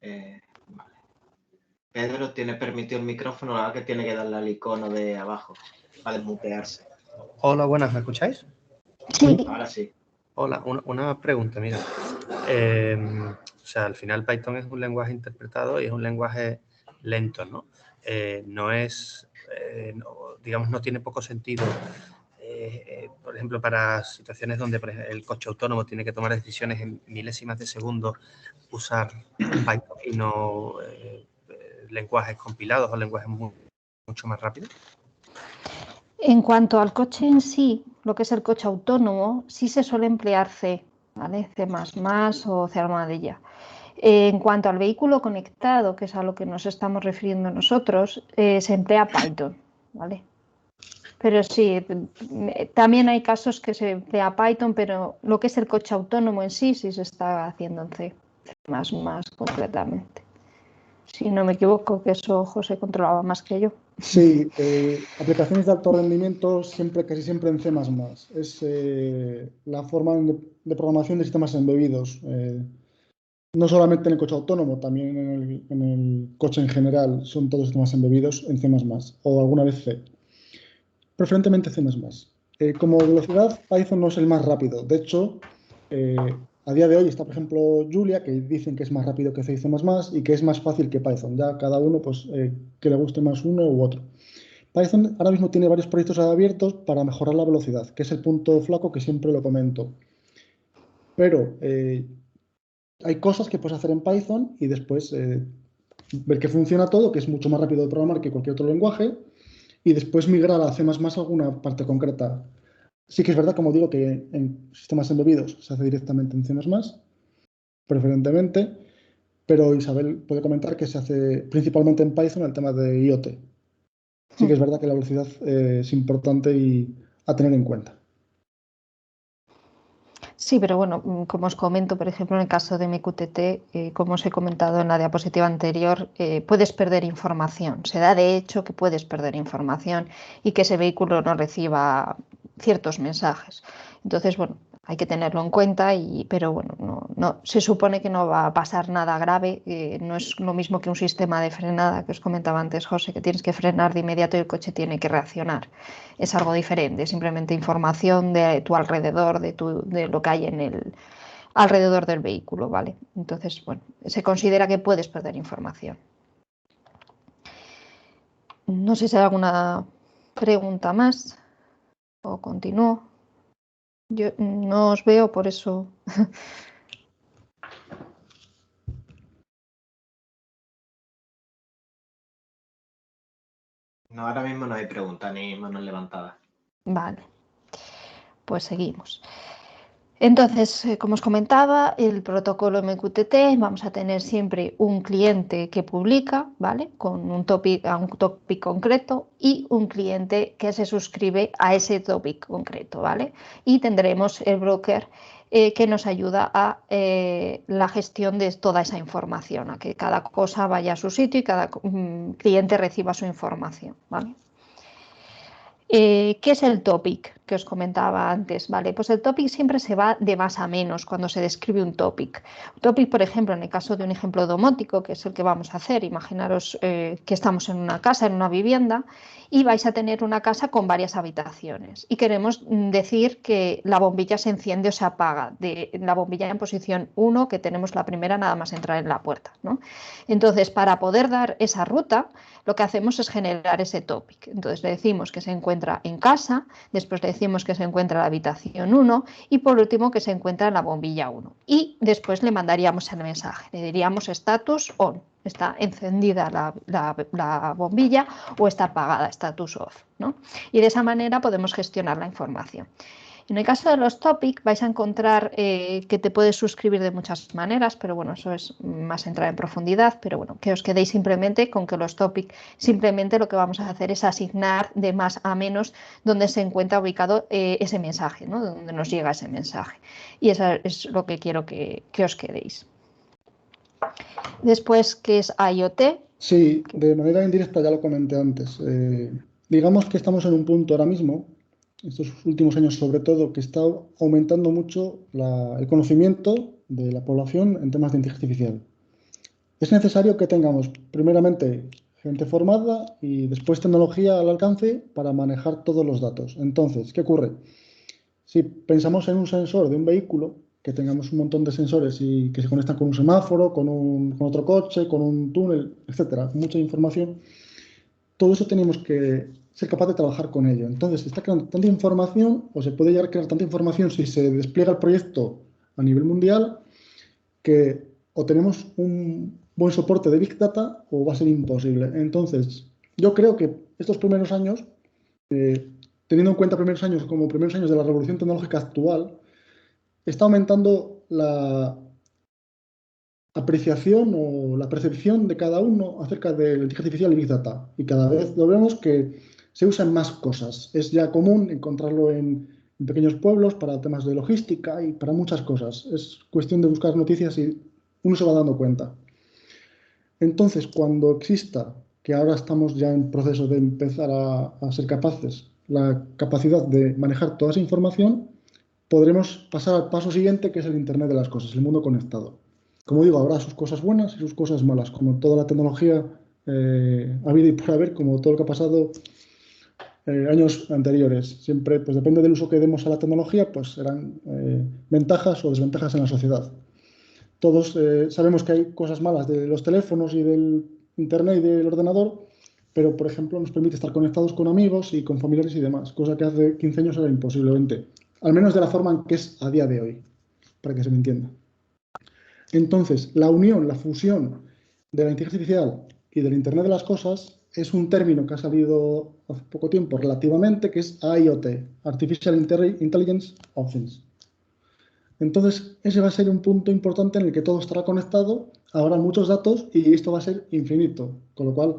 Vale. Pedro tiene permitido el micrófono, ahora que tiene que darle al icono de abajo para desmutearse. Hola, buenas, ¿me escucháis? Sí. Ahora sí. Hola, una pregunta, mira. O sea, al final Python es un lenguaje interpretado y es un lenguaje lento, ¿no? No es, digamos, no tiene poco sentido, por ejemplo, para situaciones donde por ejemplo, el coche autónomo tiene que tomar decisiones en milésimas de segundo, usar Python y no lenguajes compilados o lenguajes mucho más rápidos. En cuanto al coche en sí, lo que es el coche autónomo, sí se suele emplear C, ¿vale? C++ o C armadilla. En cuanto al vehículo conectado, que es a lo que nos estamos refiriendo nosotros, se emplea Python, ¿vale? Pero sí, también hay casos que se emplea Python, pero lo que es el coche autónomo en sí, sí se está haciendo en C++ completamente. Si no me equivoco, que eso José controlaba más que yo. Sí, aplicaciones de alto rendimiento casi siempre en C++. Es la forma de programación de sistemas embebidos. No solamente en el coche autónomo, también en el coche en general son todos sistemas embebidos en C++ o alguna vez C. Preferentemente C++. Como velocidad, Python no es el más rápido. De hecho, a día de hoy está, por ejemplo, Julia, que dicen que es más rápido que C y C++ y que es más fácil que Python. Ya cada uno, pues, que le guste más uno u otro. Python ahora mismo tiene varios proyectos abiertos para mejorar la velocidad, que es el punto flaco que siempre lo comento. Pero hay cosas que puedes hacer en Python y después ver que funciona todo, que es mucho más rápido de programar que cualquier otro lenguaje, y después migrar a C++ alguna parte concreta. Sí que es verdad, como digo, que en sistemas embebidos se hace directamente en C++, preferentemente, pero Isabel puede comentar que se hace principalmente en Python el tema de IoT. Sí que es verdad que la velocidad es importante y a tener en cuenta. Sí, pero bueno, como os comento, por ejemplo, en el caso de MQTT, como os he comentado en la diapositiva anterior, puedes perder información. Se da de hecho que puedes perder información y que ese vehículo no reciba ciertos mensajes. Entonces, bueno, hay que tenerlo en cuenta, pero bueno, no, se supone que no va a pasar nada grave. No es lo mismo que un sistema de frenada que os comentaba antes, José, que tienes que frenar de inmediato y el coche tiene que reaccionar. Es algo diferente, simplemente información de tu alrededor, de lo que hay en el alrededor del vehículo, ¿vale? Entonces, bueno, se considera que puedes perder información. No sé si hay alguna pregunta más o continúo. Yo no os veo, por eso. No, ahora mismo no hay preguntas ni manos levantadas. Vale, pues seguimos. Entonces, como os comentaba, el protocolo MQTT, vamos a tener siempre un cliente que publica, ¿vale? Con un topic, a un topic concreto y un cliente que se suscribe a ese topic concreto, ¿vale? Y tendremos el broker que nos ayuda a la gestión de toda esa información, a que cada cosa vaya a su sitio y cada cliente reciba su información, ¿vale? ¿Qué es el topic que os comentaba antes? Vale, pues el topic siempre se va de más a menos cuando se describe un topic. Un topic, por ejemplo, en el caso de un ejemplo domótico, que es el que vamos a hacer, imaginaros que estamos en una casa, en una vivienda, y vais a tener una casa con varias habitaciones y queremos decir que la bombilla se enciende o se apaga, de la bombilla en posición 1, que tenemos la primera nada más entrar en la puerta, ¿no? Entonces, para poder dar esa ruta, lo que hacemos es generar ese topic. Entonces le decimos que se encuentra en casa, después le decimos que se encuentra en la habitación 1 y por último que se encuentra en la bombilla 1. Y después le mandaríamos el mensaje, le diríamos status on, está encendida la bombilla o está apagada, status off, ¿no? Y de esa manera podemos gestionar la información. En el caso de los topics vais a encontrar que te puedes suscribir de muchas maneras, pero bueno, eso es más entrar en profundidad, pero bueno, que os quedéis simplemente con que los topics, simplemente lo que vamos a hacer es asignar de más a menos donde se encuentra ubicado ese mensaje, ¿no? Donde nos llega ese mensaje. Y eso es lo que quiero que os quedéis. Después, ¿qué es IoT? Sí, de manera indirecta ya lo comenté antes. Digamos que estamos en un punto ahora mismo, estos últimos años sobre todo, que está aumentando mucho el conocimiento de la población en temas de inteligencia artificial. Es necesario que tengamos, primeramente, gente formada y después tecnología al alcance para manejar todos los datos. Entonces, ¿qué ocurre? Si pensamos en un sensor de un vehículo, que tengamos un montón de sensores y que se conectan con un semáforo, con otro coche, con un túnel, etcétera, mucha información, todo eso tenemos que ser capaz de trabajar con ello. Entonces, se está creando tanta información, o se puede llegar a crear tanta información si se despliega el proyecto a nivel mundial, que o tenemos un buen soporte de Big Data o va a ser imposible. Entonces, yo creo que estos primeros años, teniendo en cuenta primeros años como primeros años de la revolución tecnológica actual, está aumentando la apreciación o la percepción de cada uno acerca de la inteligencia artificial y Big Data. Y cada vez lo vemos que se usan más cosas. Es ya común encontrarlo en pequeños pueblos para temas de logística y para muchas cosas. Es cuestión de buscar noticias y uno se va dando cuenta. Entonces, cuando exista, que ahora estamos ya en proceso de empezar a ser capaces, la capacidad de manejar toda esa información, podremos pasar al paso siguiente, que es el Internet de las cosas, el mundo conectado. Como digo, habrá sus cosas buenas y sus cosas malas, como toda la tecnología ha habido y por haber, como todo lo que ha pasado años anteriores. Siempre, pues depende del uso que demos a la tecnología, pues serán ventajas o desventajas en la sociedad. Todos sabemos que hay cosas malas de los teléfonos y del Internet y del ordenador, pero, por ejemplo, nos permite estar conectados con amigos y con familiares y demás, cosa que hace 15 años era imposiblemente, al menos de la forma en que es a día de hoy, para que se me entienda. Entonces, la unión, la fusión de la inteligencia artificial y del Internet de las cosas es un término que ha salido hace poco tiempo relativamente, que es IoT, Artificial Intelligence of Things. Entonces, ese va a ser un punto importante en el que todo estará conectado, habrá muchos datos y esto va a ser infinito, con lo cual,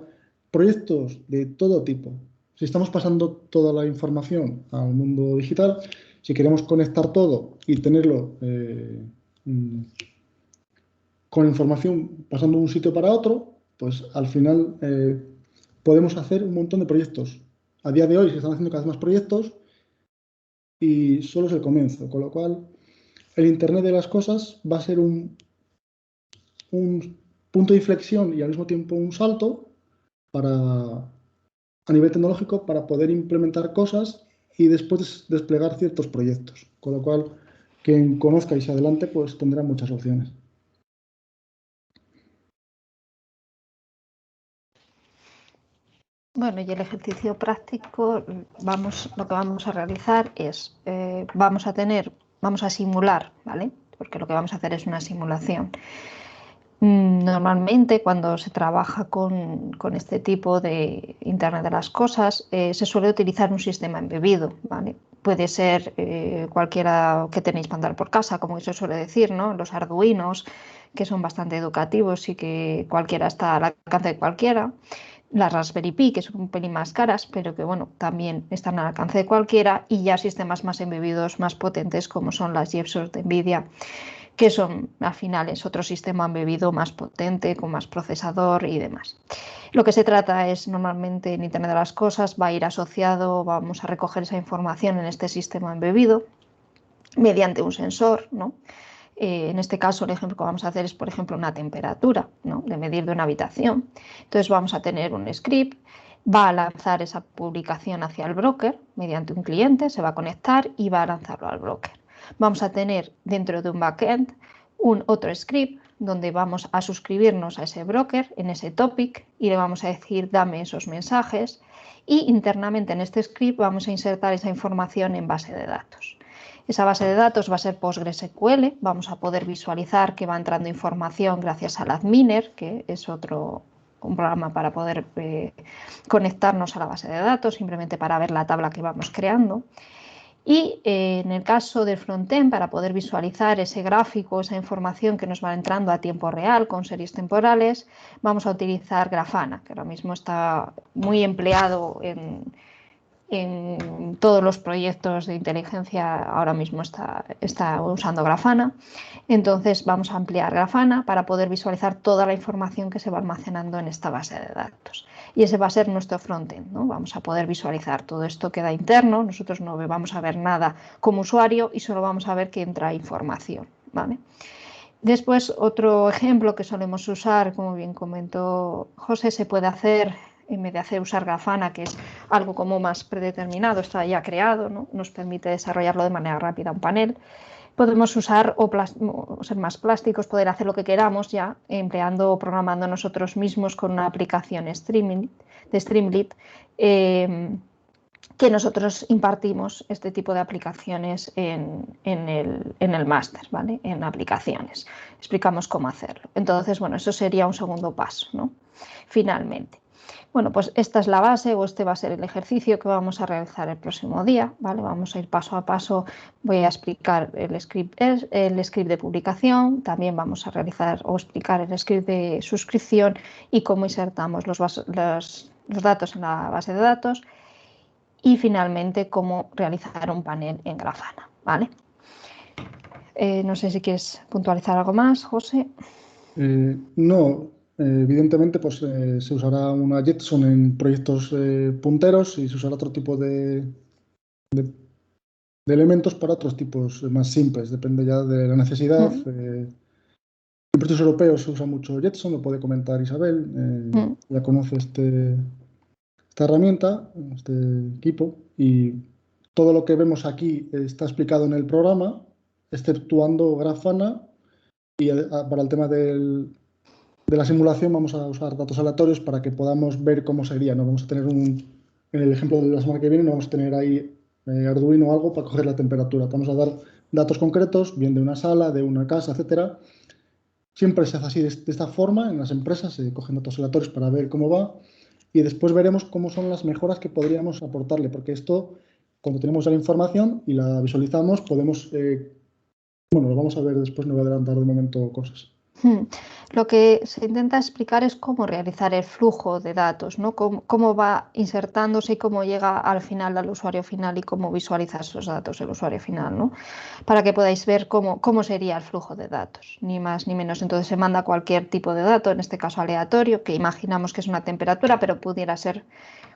proyectos de todo tipo. Si estamos pasando toda la información al mundo digital, si queremos conectar todo y tenerlo con información pasando de un sitio para otro, pues al final podemos hacer un montón de proyectos. A día de hoy se están haciendo cada vez más proyectos y solo es el comienzo, con lo cual el Internet de las cosas va a ser un punto de inflexión y al mismo tiempo un salto a nivel tecnológico para poder implementar cosas y después desplegar ciertos proyectos. Con lo cual, quien conozca y se adelante, pues tendrá muchas opciones. Bueno, y el ejercicio práctico, lo que vamos a realizar es, vamos a simular, ¿vale? Porque lo que vamos a hacer es una simulación. Normalmente cuando se trabaja con este tipo de Internet de las cosas, se suele utilizar un sistema embebido, ¿vale? Puede ser cualquiera que tenéis para andar por casa, como se suele decir, ¿no? Los arduinos, que son bastante educativos y que cualquiera está al alcance de cualquiera. Las Raspberry Pi, que son un pelín más caras, pero que bueno, también están al alcance de cualquiera, y ya sistemas más embebidos, más potentes, como son las GeForce de Nvidia, que son, al final, es otro sistema embebido más potente, con más procesador y demás. Lo que se trata es, normalmente en Internet de las cosas, va a ir asociado, vamos a recoger esa información en este sistema embebido mediante un sensor, ¿no? En este caso, el ejemplo que vamos a hacer es, por ejemplo, una temperatura, ¿no? De medir de una habitación. Entonces vamos a tener un script, va a lanzar esa publicación hacia el broker mediante un cliente, se va a conectar y va a lanzarlo al broker. Vamos a tener dentro de un backend otro script donde vamos a suscribirnos a ese broker en ese topic y le vamos a decir dame esos mensajes, y internamente en este script vamos a insertar esa información en base de datos. Esa base de datos va a ser PostgreSQL, vamos a poder visualizar que va entrando información gracias al Adminer, que es un programa para poder conectarnos a la base de datos, simplemente para ver la tabla que vamos creando. Y en el caso del frontend, para poder visualizar ese gráfico, esa información que nos va entrando a tiempo real con series temporales, vamos a utilizar Grafana, que ahora mismo está muy empleado en todos los proyectos de inteligencia. Ahora mismo está usando Grafana. Entonces vamos a ampliar Grafana para poder visualizar toda la información que se va almacenando en esta base de datos. Y ese va a ser nuestro frontend, ¿no? Vamos a poder visualizar todo esto, queda interno, nosotros no vamos a ver nada como usuario y solo vamos a ver que entra información, ¿vale? Después, otro ejemplo que solemos usar, como bien comentó José, se puede hacer en vez de usar Grafana, que es algo como más predeterminado, está ya creado, ¿no? Nos permite desarrollarlo de manera rápida un panel. Podemos usar o ser más plásticos, poder hacer lo que queramos ya, empleando o programando nosotros mismos con una aplicación de Streamlit, que nosotros impartimos este tipo de aplicaciones en el máster, ¿vale? En aplicaciones. Explicamos cómo hacerlo. Entonces, bueno, eso sería un segundo paso, ¿no? Finalmente. Bueno, pues esta es la base, o este va a ser el ejercicio que vamos a realizar el próximo día, ¿vale? Vamos a ir paso a paso, voy a explicar el script de publicación, también vamos a realizar o explicar el script de suscripción y cómo insertamos los datos en la base de datos, y finalmente cómo realizar un panel en Grafana, ¿vale? No sé si quieres puntualizar algo más, José. No. Evidentemente, pues se usará una Jetson en proyectos punteros y se usará otro tipo de elementos para otros tipos más simples, depende ya de la necesidad. En proyectos europeos se usa mucho Jetson, lo puede comentar Isabel, ya conoce esta herramienta, este equipo, y todo lo que vemos aquí está explicado en el programa, exceptuando Grafana, y para el tema de la simulación vamos a usar datos aleatorios para que podamos ver cómo sería, ¿no? Vamos a tener en el ejemplo de la semana que viene, no vamos a tener ahí Arduino o algo para coger la temperatura. Vamos a dar datos concretos, bien de una sala, de una casa, etcétera. Siempre se hace así de esta forma, en las empresas se cogen datos aleatorios para ver cómo va, y después veremos cómo son las mejoras que podríamos aportarle, porque esto, cuando tenemos ya la información y la visualizamos, podemos, bueno, lo vamos a ver después, no voy a adelantar de momento cosas. Lo que se intenta explicar es cómo realizar el flujo de datos, ¿no? Cómo va insertándose y cómo llega al final al usuario final y cómo visualiza esos datos el usuario final, ¿no? Para que podáis ver cómo sería el flujo de datos, ni más ni menos. Entonces se manda cualquier tipo de dato, en este caso aleatorio, que imaginamos que es una temperatura, pero pudiera ser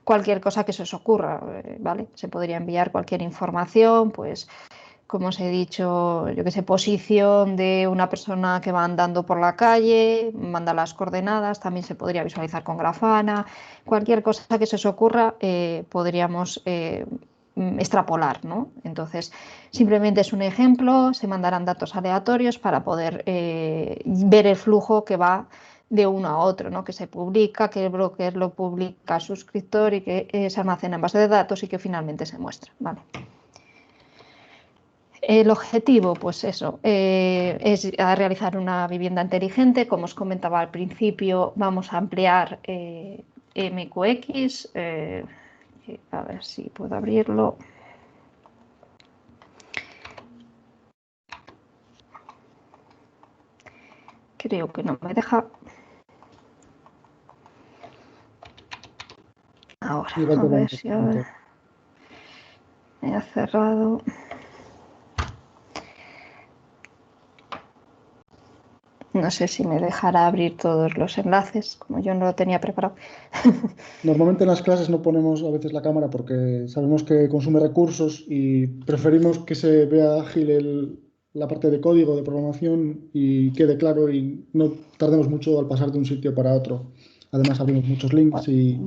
cualquier cosa que se os ocurra, ¿vale? Se podría enviar cualquier información, pues, como os he dicho, yo que sé, posición de una persona que va andando por la calle, manda las coordenadas, también se podría visualizar con Grafana, cualquier cosa que se os ocurra podríamos extrapolar, ¿no? Entonces, simplemente es un ejemplo, se mandarán datos aleatorios para poder ver el flujo que va de uno a otro, ¿no? Que se publica, que el broker lo publica al suscriptor y que se almacena en base de datos y que finalmente se muestra, ¿vale? El objetivo, pues eso, es realizar una vivienda inteligente. Como os comentaba al principio, vamos a ampliar MQX. A ver si puedo abrirlo. Creo que no me deja. Ahora, a ver si me ha cerrado. No sé si me dejará abrir todos los enlaces, como yo no lo tenía preparado. Normalmente en las clases no ponemos a veces la cámara porque sabemos que consume recursos y preferimos que se vea ágil la parte de código, de programación y quede claro y no tardemos mucho al pasar de un sitio para otro. Además abrimos muchos links y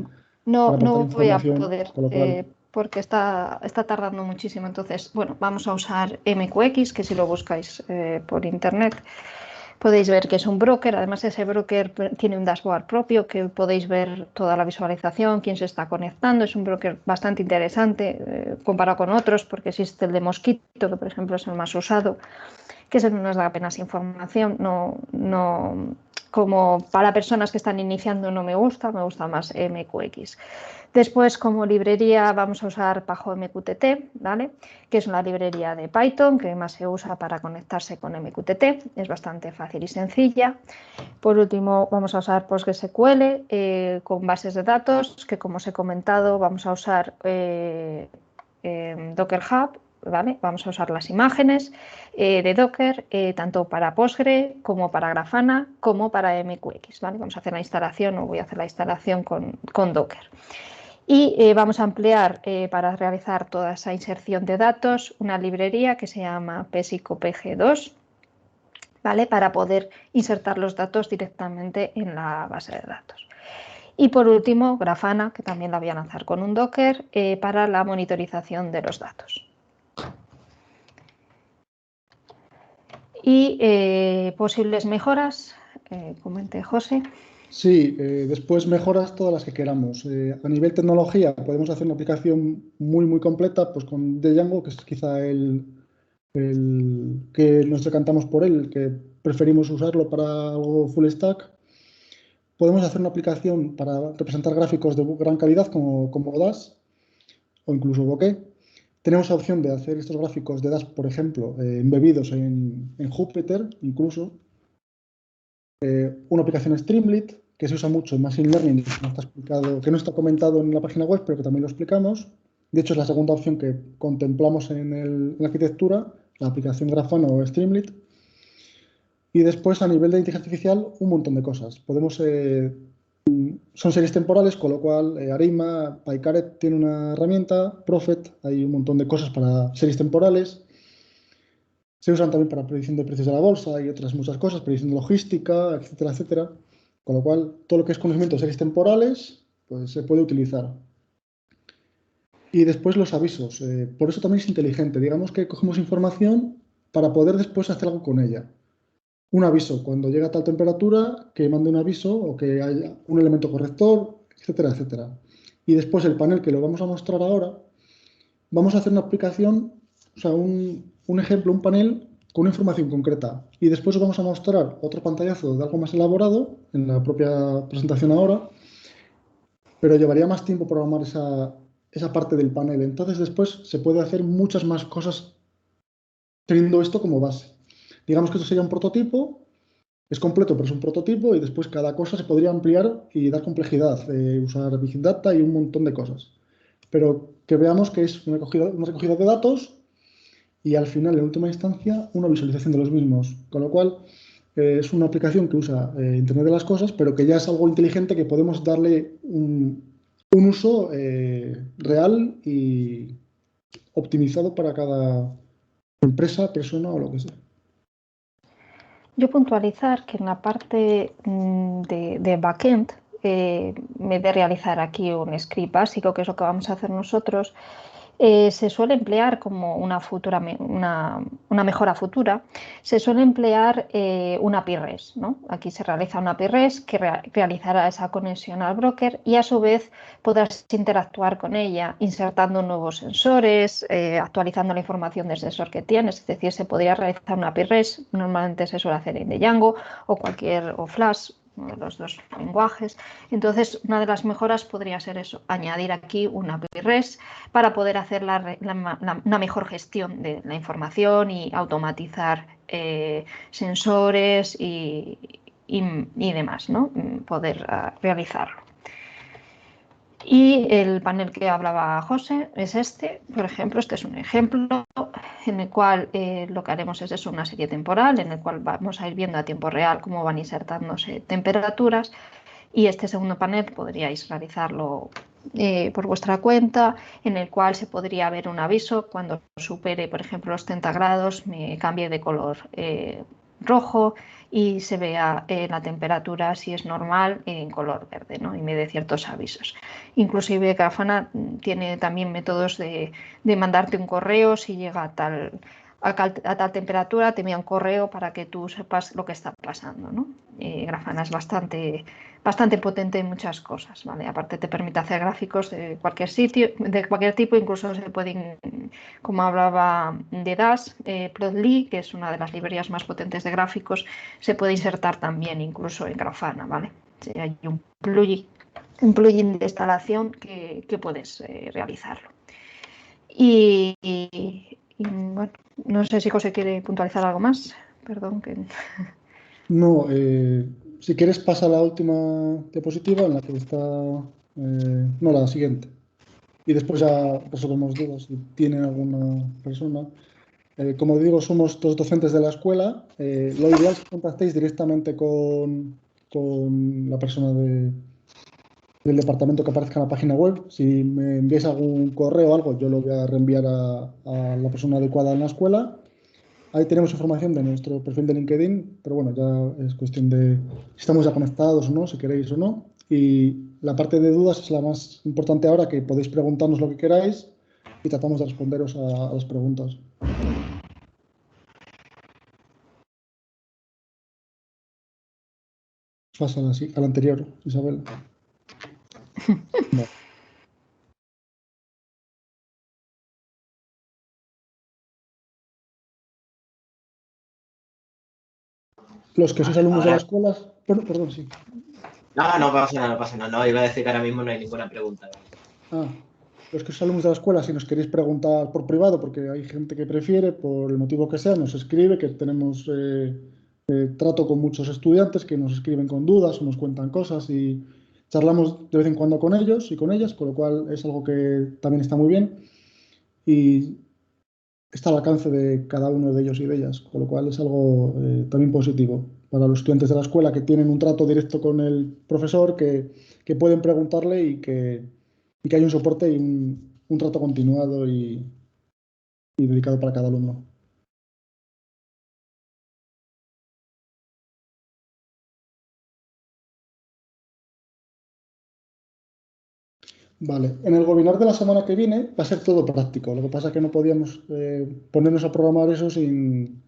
no para aportar voy a información, poder, con lo cual... porque está tardando muchísimo. Entonces, bueno, vamos a usar MQX, que si lo buscáis por internet podéis ver que es un broker. Además, ese broker tiene un dashboard propio que podéis ver toda la visualización, quién se está conectando. Es un broker bastante interesante comparado con otros, porque existe el de Mosquito, que por ejemplo es el más usado, que ese no nos da apenas información. Como para personas que están iniciando no me gusta más MQX. Después, como librería, vamos a usar Pajo MQTT, ¿vale? Que es una librería de Python que más se usa para conectarse con MQTT. Es bastante fácil y sencilla. Por último, vamos a usar PostgreSQL con bases de datos, que como os he comentado, vamos a usar Docker Hub, ¿vale? Vamos a usar las imágenes de Docker, tanto para Postgre como para Grafana, como para MQX, ¿vale? Vamos a hacer la instalación, o voy a hacer la instalación con Docker. Y vamos a emplear para realizar toda esa inserción de datos una librería que se llama PSICO-PG2, ¿vale? Para poder insertar los datos directamente en la base de datos. Y por último, Grafana, que también la voy a lanzar con un Docker para la monitorización de los datos. Y posibles mejoras, comente José. Sí, después mejoras todas las que queramos. A nivel tecnología podemos hacer una aplicación muy completa, pues con Django, que es quizá el que nos decantamos por él, que preferimos usarlo para algo full stack. Podemos hacer una aplicación para representar gráficos de gran calidad como Dash o incluso Bokeh. Tenemos la opción de hacer estos gráficos de Dash, por ejemplo, embebidos en Jupyter, incluso. Una aplicación Streamlit, que se usa mucho en Machine Learning, que no está comentado en la página web, pero que también lo explicamos. De hecho, es la segunda opción que contemplamos en la arquitectura, la aplicación Grafana o Streamlit. Y después, a nivel de inteligencia artificial, un montón de cosas. Son series temporales, con lo cual Arima, PyCaret tiene una herramienta, Prophet, hay un montón de cosas para series temporales. Se usan también para predicción de precios de la bolsa y otras muchas cosas, predicción de logística, etcétera, etcétera. Con lo cual, todo lo que es conocimiento de series temporales, pues se puede utilizar. Y después los avisos. Por eso también es inteligente. Digamos que cogemos información para poder después hacer algo con ella. Un aviso, cuando llega a tal temperatura, que mande un aviso o que haya un elemento corrector, etcétera, etcétera. Y después el panel que lo vamos a mostrar ahora, vamos a hacer una aplicación, o sea, un ejemplo, un panel con una información concreta. Y después os vamos a mostrar otro pantallazo de algo más elaborado en la propia presentación ahora, pero llevaría más tiempo programar esa parte del panel. Entonces después se puede hacer muchas más cosas teniendo esto como base. Digamos que esto sería un prototipo, es completo, pero es un prototipo y después cada cosa se podría ampliar y dar complejidad, usar Big Data y un montón de cosas. Pero que veamos que es una recogida de datos y al final, en última instancia, una visualización de los mismos. Con lo cual, es una aplicación que usa Internet de las Cosas, pero que ya es algo inteligente que podemos darle un uso real y optimizado para cada empresa, persona o lo que sea. Yo puntualizar que en la parte de backend me de realizar aquí un script básico, que es lo que vamos a hacer nosotros, se suele emplear como una mejora futura, se suele emplear una API REST, ¿no? Aquí se realiza una API REST que realizará esa conexión al broker y a su vez podrás interactuar con ella insertando nuevos sensores, actualizando la información del sensor que tienes, es decir, se podría realizar una API REST, normalmente se suele hacer en Django o Flash, uno de los dos lenguajes. Entonces, una de las mejoras podría ser eso, añadir aquí una API REST para poder hacer una mejor gestión de la información y automatizar sensores y demás, ¿no? Poder realizarlo. Y el panel que hablaba José es este, por ejemplo, este es un ejemplo en el cual lo que haremos es eso, una serie temporal en el cual vamos a ir viendo a tiempo real cómo van insertándose temperaturas, y este segundo panel podríais realizarlo por vuestra cuenta, en el cual se podría ver un aviso cuando supere, por ejemplo, los 30 grados, me cambie de color rojo y se vea la temperatura, si es normal, en color verde, ¿no? Y me dé ciertos avisos. Inclusive Grafana tiene también métodos de mandarte un correo si llega a tal temperatura, te envía un correo para que tú sepas lo que está pasando, ¿no? Grafana es bastante potente en muchas cosas, ¿vale? Aparte te permite hacer gráficos de cualquier sitio, de cualquier tipo, incluso se pueden, como hablaba de Dash, Plotly, que es una de las librerías más potentes de gráficos, se puede insertar también incluso en Grafana, ¿vale? Hay un plugin de instalación que puedes realizarlo. Y bueno, no sé si José quiere puntualizar algo más. Perdón que... No, si quieres pasa a la última diapositiva en la que está, no, la siguiente. Y después ya resolvemos dudas si tiene alguna persona. Como digo, somos dos docentes de la escuela. Lo ideal es que contactéis directamente con la persona del departamento que aparezca en la página web. Si me enviáis algún correo o algo, yo lo voy a reenviar a la persona adecuada en la escuela. Ahí tenemos información de nuestro perfil de LinkedIn, pero bueno, ya es cuestión de si estamos ya conectados o no, si queréis o no. Y la parte de dudas es la más importante ahora, que podéis preguntarnos lo que queráis y tratamos de responderos a las preguntas. Pasa al anterior, Isabel. No. Los que sois alumnos de la escuela, perdón, sí. No pasa nada, no pasa nada. No, iba a decir que ahora mismo no hay ninguna pregunta. Los que sois alumnos de la escuela, si nos queréis preguntar por privado, porque hay gente que prefiere, por el motivo que sea, nos escribe, que tenemos trato con muchos estudiantes que nos escriben con dudas o nos cuentan cosas y charlamos de vez en cuando con ellos y con ellas, con lo cual es algo que también está muy bien y está al alcance de cada uno de ellos y de ellas, con lo cual es algo también positivo para los estudiantes de la escuela que tienen un trato directo con el profesor, que pueden preguntarle y que hay un soporte y un trato continuado y dedicado para cada alumno. Vale, en el webinar de la semana que viene va a ser todo práctico. Lo que pasa es que no podíamos ponernos a programar eso sin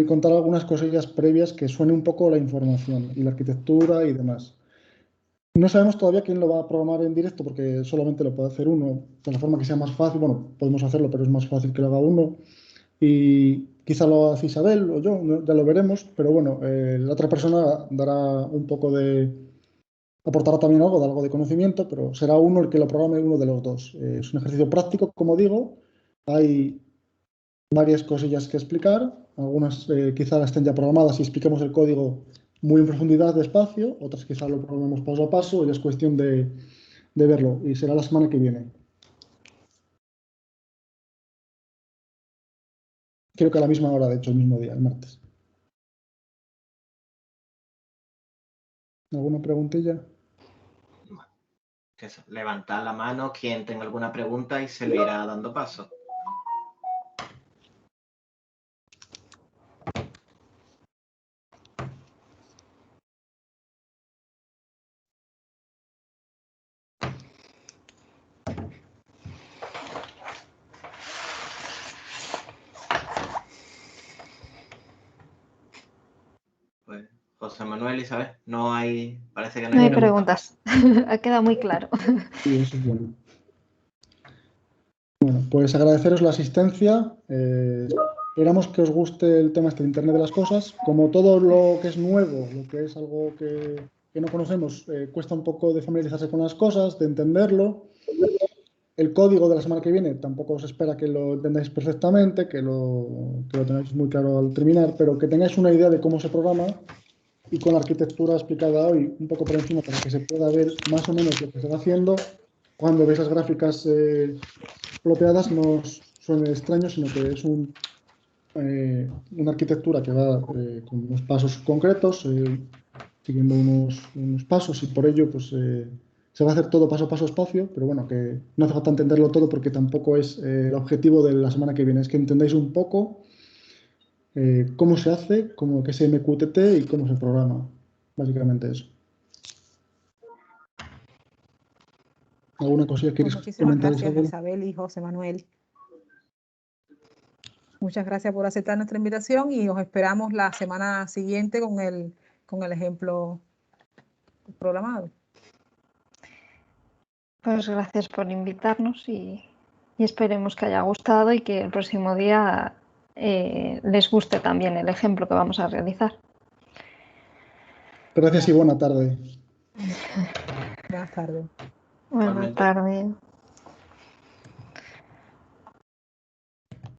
contar algunas cosillas previas que suene un poco la información y la arquitectura y demás. No sabemos todavía quién lo va a programar en directo porque solamente lo puede hacer uno, de la forma que sea más fácil. Bueno, podemos hacerlo, pero es más fácil que lo haga uno. Y quizá lo hace Isabel o yo, ya lo veremos. Pero bueno, la otra persona dará un poco aportará también algo de conocimiento, pero será uno el que lo programe, uno de los dos. Es un ejercicio práctico, como digo. Hay varias cosillas que explicar. Algunas quizá las estén ya programadas y expliquemos el código muy en profundidad, despacio. Otras quizá lo programemos paso a paso y es cuestión de verlo. Y será la semana que viene. Creo que a la misma hora, de hecho, el mismo día, el martes. ¿Alguna preguntilla? Levantad la mano quien tenga alguna pregunta y se le irá dando paso. José Manuel, Isabel? No hay, parece que No hay preguntas. Ha quedado muy claro. Sí, eso es bueno. Bueno, pues agradeceros la asistencia. Esperamos que os guste el tema este de Internet de las cosas. Como todo lo que es nuevo, lo que es algo que no conocemos, cuesta un poco de familiarizarse con las cosas, de entenderlo. El código de la semana que viene tampoco os espera que lo entendáis perfectamente, que lo tengáis muy claro al terminar, pero que tengáis una idea de cómo se programa y con la arquitectura explicada hoy un poco por encima para que se pueda ver más o menos lo que se va haciendo. Cuando veis las gráficas ploteadas no os suene extraño, sino que es una arquitectura que va con unos pasos concretos, siguiendo unos pasos y por ello pues, se va a hacer todo paso a paso despacio, pero bueno, que no hace falta entenderlo todo porque tampoco es el objetivo de la semana que viene, es que entendáis un poco cómo se hace, cómo que es MQTT y cómo se programa, básicamente eso. ¿Alguna cosilla Pues quieres muchísimas comentar, gracias, Isabel? Isabel y José Manuel. Muchas gracias por aceptar nuestra invitación y os esperamos la semana siguiente con el ejemplo programado. Pues gracias por invitarnos y esperemos que haya gustado y que el próximo día les guste también el ejemplo que vamos a realizar. Gracias y buena tarde. Buenas tardes. Buenas tardes.